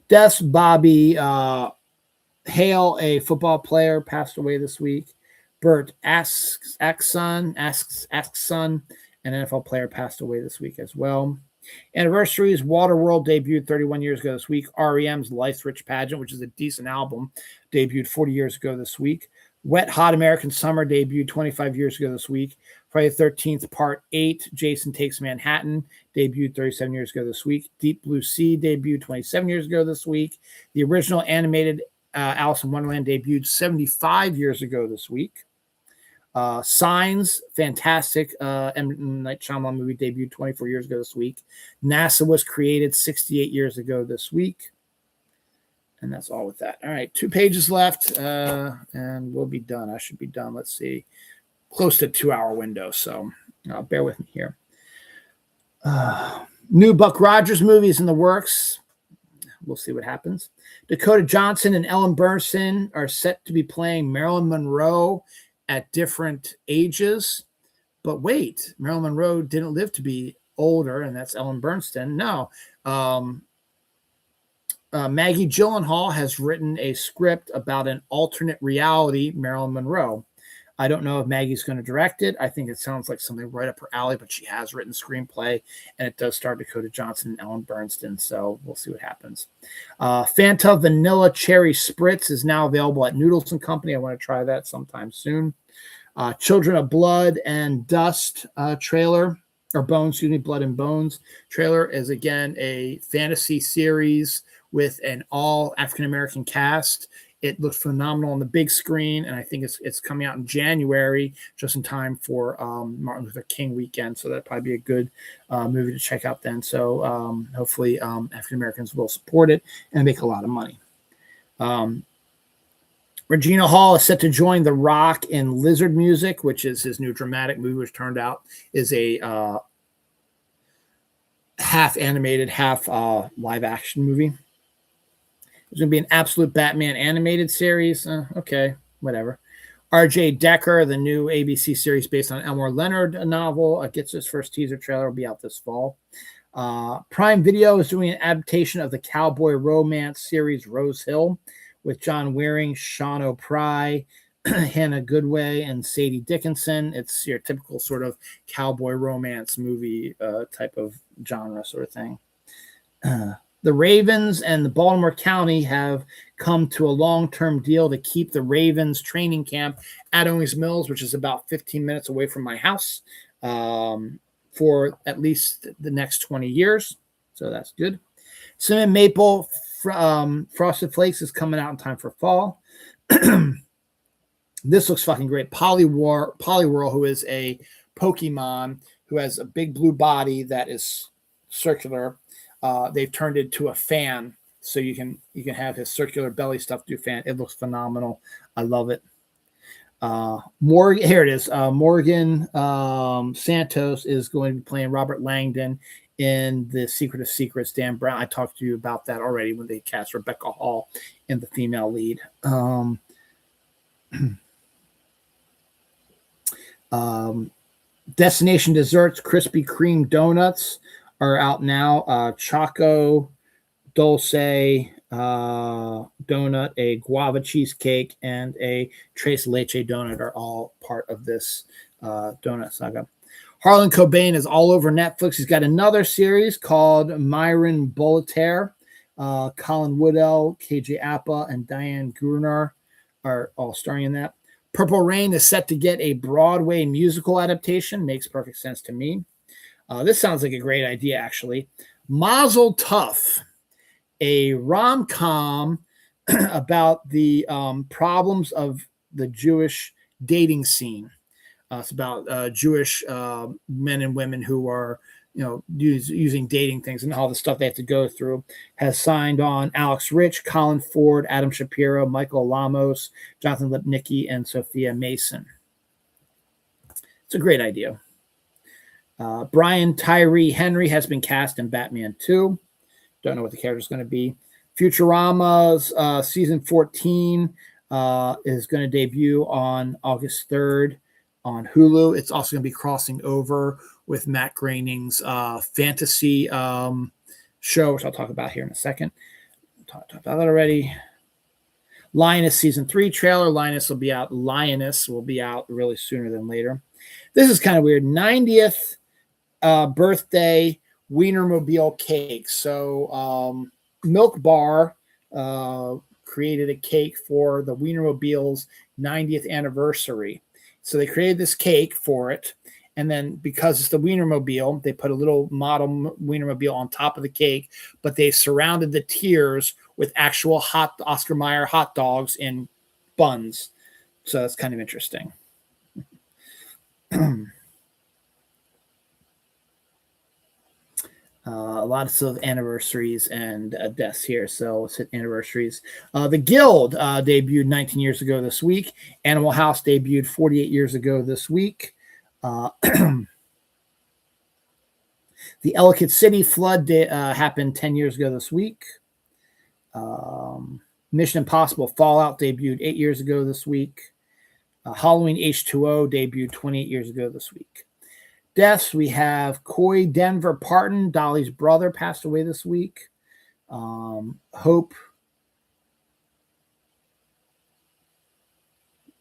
Death's Bobby Hale, a football player, passed away this week. Bert Axson, an NFL player, passed away this week as well. Anniversaries, Waterworld debuted 31 years ago this week. REM's Life's Rich Pageant, which is a decent album, debuted 40 years ago this week. Wet Hot American Summer debuted 25 years ago this week. Friday the 13th, Part 8, Jason Takes Manhattan, debuted 37 years ago this week. Deep Blue Sea debuted 27 years ago this week. The original animated Alice in Wonderland debuted 75 years ago this week. Signs, fantastic M. Night Shyamalan movie, debuted 24 years ago this week. NASA was created 68 years ago this week. And that's all with that. All right, 2 pages left, and we'll be done. I should be done. Let's see. Close to 2-hour window, so bear with me here. New Buck Rogers movies in the works. We'll see what happens. Dakota Johnson and Ellen Burstyn are set to be playing Marilyn Monroe at different ages. But wait, Marilyn Monroe didn't live to be older, and that's Ellen Burstyn. No. Maggie Gyllenhaal has written a script about an alternate reality Marilyn Monroe. I don't know if Maggie's going to direct it. I think it sounds like something right up her alley, but she has written screenplay, and it does star Dakota Johnson and Ellen Burstyn, so we'll see what happens. Fanta Vanilla Cherry Spritz is now available at Noodles & Company. I want to try that sometime soon. Children of Blood and Dust trailer, or Bones, excuse me, Blood and Bones trailer is, again, a fantasy series with an all African-American cast. It looked phenomenal on the big screen, and I think it's coming out in January, just in time for Martin Luther King weekend. So that'd probably be a good movie to check out then. So hopefully African-Americans will support it and make a lot of money. Regina Hall is set to join The Rock in Lizard Music, which is his new dramatic movie, which turned out is a half animated, half live action movie. There's going to be an absolute Batman animated series. Okay, whatever. R.J. Decker, the new ABC series based on Elmore Leonard novel, gets its first teaser trailer. Will be out this fall. Prime Video is doing an adaptation of the cowboy romance series Rose Hill with John Wearing, Sean O'Pry, Hannah Goodway, and Sadie Dickinson. It's your typical sort of cowboy romance movie type of genre sort of thing. The Ravens and the Baltimore County have come to a long-term deal to keep the Ravens training camp at Owings Mills, which is about 15 minutes away from my house, for at least the next 20 years. So that's good. Cinnamon Maple Frosted Flakes is coming out in time for fall. This looks fucking great. Poliwhirl, who is a Pokemon who has a big blue body that is circular. They've turned it to a fan, so you can have his circular belly stuff do fan. It looks phenomenal. I love it. Here it is. Morgan Santos is going to be playing Robert Langdon in The Secret of Secrets. Dan Brown, I talked to you about that already when they cast Rebecca Hall in the female lead. Destination Desserts Krispy Kreme donuts are out now. Choco Dulce donut, a guava cheesecake, and a Tres Leche donut are all part of this donut saga. Harlan Cobain is all over Netflix. He's got another series called Myron Boletaire. Colin Woodell, KJ Apa, and Diane Gruner are all starring in that. Purple Rain is set to get a Broadway musical adaptation. Makes perfect sense to me. This sounds like a great idea, actually. Mazel Tov, a rom-com about the problems of the Jewish dating scene. It's about Jewish men and women who are, using dating things and all the stuff they have to go through. Has signed on Alex Rich, Colin Ford, Adam Shapiro, Michael Lamos, Jonathan Lipnicki, and Sophia Mason. It's a great idea. Brian Tyree Henry has been cast in Batman 2. Don't know what the character is going to be. Futurama's season 14 is going to debut on August 3rd on Hulu. It's also going to be crossing over with Matt Groening's fantasy show, which I'll talk about here in a second. Talked about that already. Lioness season 3 trailer. Lioness will be out really sooner than later. This is kind of weird. 90th birthday Wienermobile cake. So Milk Bar created a cake for the Wienermobile's 90th anniversary. So they created this cake for it. And then because it's the Wienermobile, they put a little model Wienermobile on top of the cake, but they surrounded the tiers with actual hot Oscar Mayer hot dogs in buns. So that's kind of interesting. Lots of anniversaries and deaths here. So let's hit anniversaries. The Guild debuted 19 years ago this week. Animal House debuted 48 years ago this week. The Ellicott City flood happened 10 years ago this week. Mission Impossible Fallout debuted 8 years ago this week. Halloween H2O debuted 28 years ago this week. Deaths, we have Coy Denver Parton, Dolly's brother, passed away this week. Hope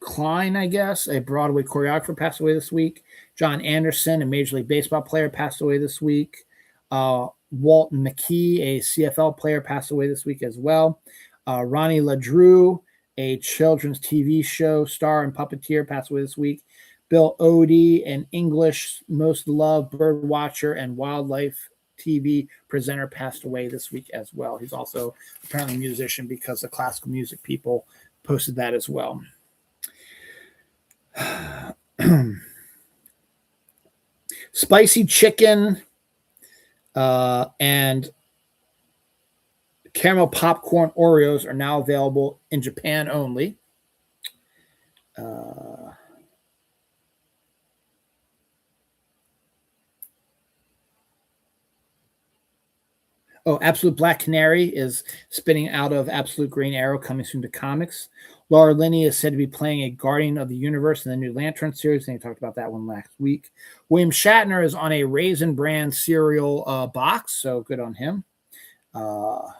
Klein, I guess, a Broadway choreographer, passed away this week. John Anderson, a Major League Baseball player, passed away this week. Walt McKee, a CFL player, passed away this week as well. Ronnie LaDrew, a children's TV show star and puppeteer, passed away this week. Bill Odie, an English most loved bird watcher and wildlife TV presenter, passed away this week as well. He's also apparently a musician because the classical music people posted that as well. Spicy chicken and caramel popcorn Oreos are now available in Japan only. Absolute Black Canary is spinning out of Absolute Green Arrow, coming soon to comics. Laura Linney is said to be playing a Guardian of the Universe in the new Lantern series. I think I talked about that one last week. William Shatner is on a Raisin Bran cereal box, so good on him. No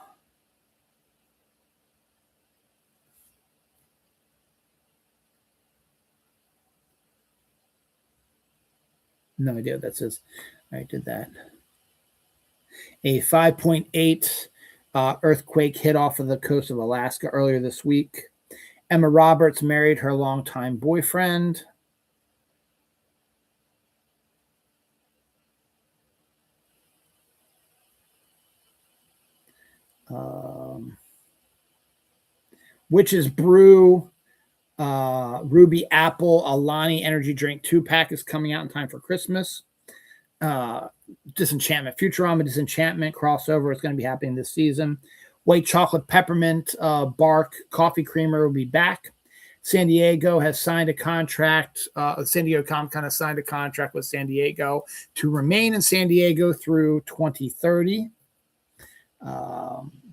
idea what that says. I did that. A 5.8 earthquake hit off of the coast of Alaska earlier this week. Emma Roberts married her longtime boyfriend. Witch's Brew, Ruby Apple, Alani Energy Drink 2-pack is coming out in time for Christmas. Disenchantment, Futurama Disenchantment crossover is going to be happening this season. White Chocolate Peppermint Bark Coffee Creamer will be back. San Diego has signed a contract. San Diego Comic-Con has signed a contract with San Diego to remain in San Diego through 2030.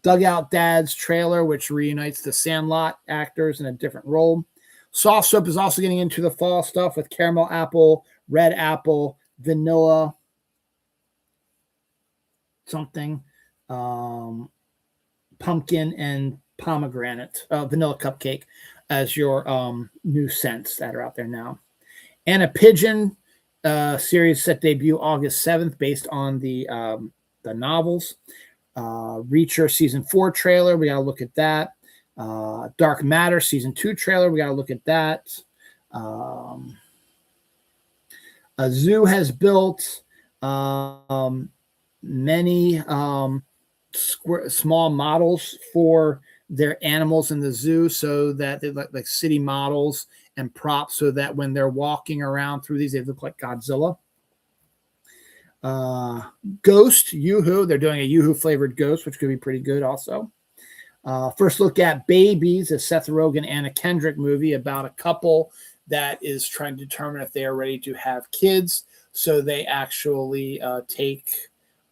Dugout Dad's trailer, which reunites the Sandlot actors in a different role. Soft Soap is also getting into the fall stuff with caramel apple, red apple, vanilla something, pumpkin, and pomegranate, vanilla cupcake as your new scents that are out there now. And a Pigeon series set debut August 7th based on the novels. Reacher season 4 trailer, we got to look at that. Dark Matter season 2 trailer, we got to look at that. A zoo has built many small models for their animals in the zoo so that they're like city models and props, so that when they're walking around through these, they look like Godzilla. Ghost, Yoo-Hoo. They're doing a Yoo-Hoo flavored Ghost, which could be pretty good also. First look at Babies, a Seth Rogen, Anna Kendrick movie about a couple that is trying to determine if they are ready to have kids. So they actually take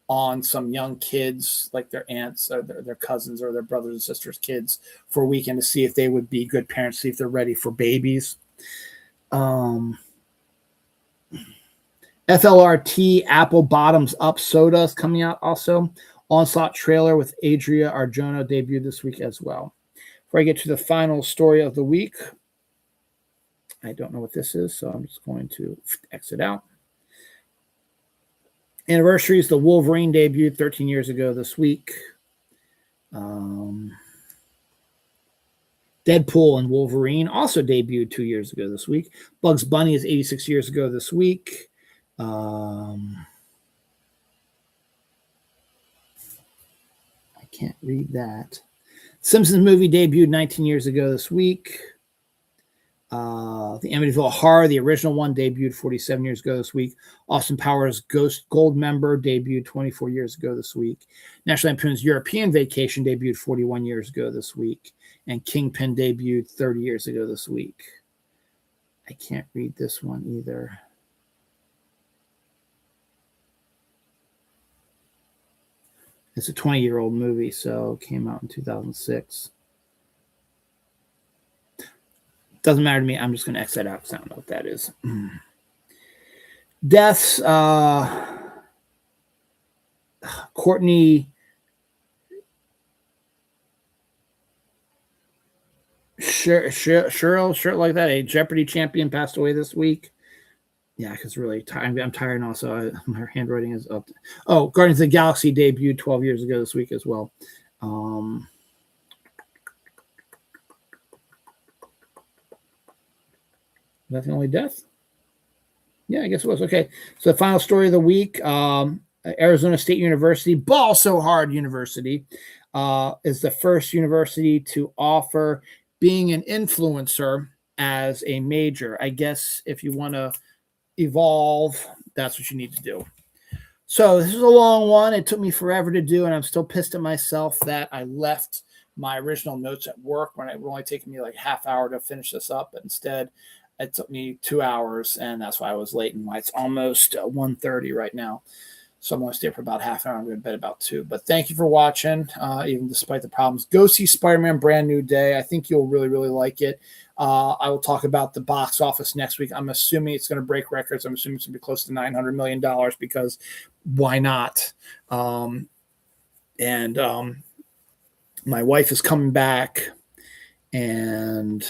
on some young kids, like their aunts or their cousins or their brothers and sisters' kids, for a weekend to see if they would be good parents, see if they're ready for babies. FLRT Apple Bottoms Up Soda is coming out also. Onslaught trailer with Adria Arjona debuted this week as well. Before I get to the final story of the week, I don't know what this is, so I'm just going to exit out. Anniversaries, the Wolverine debuted 13 years ago this week. Deadpool and Wolverine also debuted 2 years ago this week. Bugs Bunny is 86 years ago this week. I can't read that. Simpsons movie debuted 19 years ago this week. The Amityville Horror, the original one, debuted 47 years ago this week. Austin Powers Ghost Gold Member debuted 24 years ago this week. National Lampoon's European Vacation debuted 41 years ago this week. And Kingpin debuted 30 years ago this week. I can't read this one either. It's a 20-year-old movie, so it came out in 2006. Doesn't matter to me. I'm just going to exit out because I don't know what that is. Deaths. Courtney Cheryl, like that, a Jeopardy champion, passed away this week. Yeah, because really, I'm tired now, so my handwriting is up. Oh, Guardians of the Galaxy debuted 12 years ago this week as well. Is that the only death? Yeah, I guess it was. Okay, so the final story of the week, Arizona State University, Ball So Hard University, is the first university to offer being an influencer as a major. I guess if you want to evolve, that's what you need to do. So this is a long one. It took me forever to do, and I'm still pissed at myself that I left my original notes at work when it would only taken me like half hour to finish this up. But instead, it took me 2 hours, and that's why I was late and why it's almost 1:30 right now. So I'm going to stay for about half an hour. I'm going to bed about 2. But thank you for watching, even despite the problems. Go see Spider-Man Brand New Day. I think you'll really, really like it. I will talk about the box office next week. I'm assuming it's going to break records. I'm assuming it's going to be close to $900 million because why not? My wife is coming back, and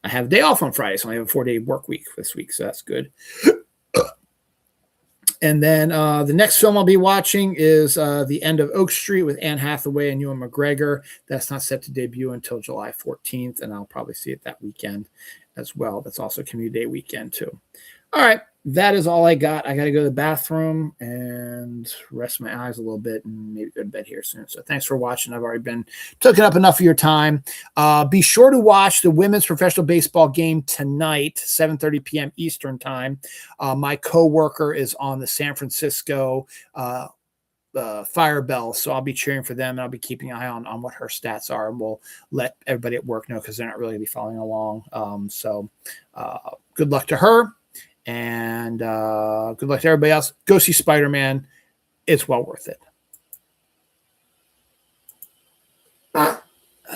I have a day off on Friday, so I have a 4-day work week this week, so that's good. And then the next film I'll be watching is The End of Oak Street with Anne Hathaway and Ewan McGregor. That's not set to debut until July 14th, and I'll probably see it that weekend as well. That's also Community Day weekend, too. All right, that is all I got. I got to go to the bathroom and rest my eyes a little bit and maybe go to bed here soon. So thanks for watching. I've already been taking up enough of your time. Be sure to watch the women's professional baseball game tonight, 7:30 p.m. Eastern time. My coworker is on the San Francisco Fire Bells, so I'll be cheering for them, and I'll be keeping an eye on what her stats are, and we'll let everybody at work know because they're not really going to be following along. So good luck to her. And good luck to everybody else. Go see Spider-Man. It's well worth it.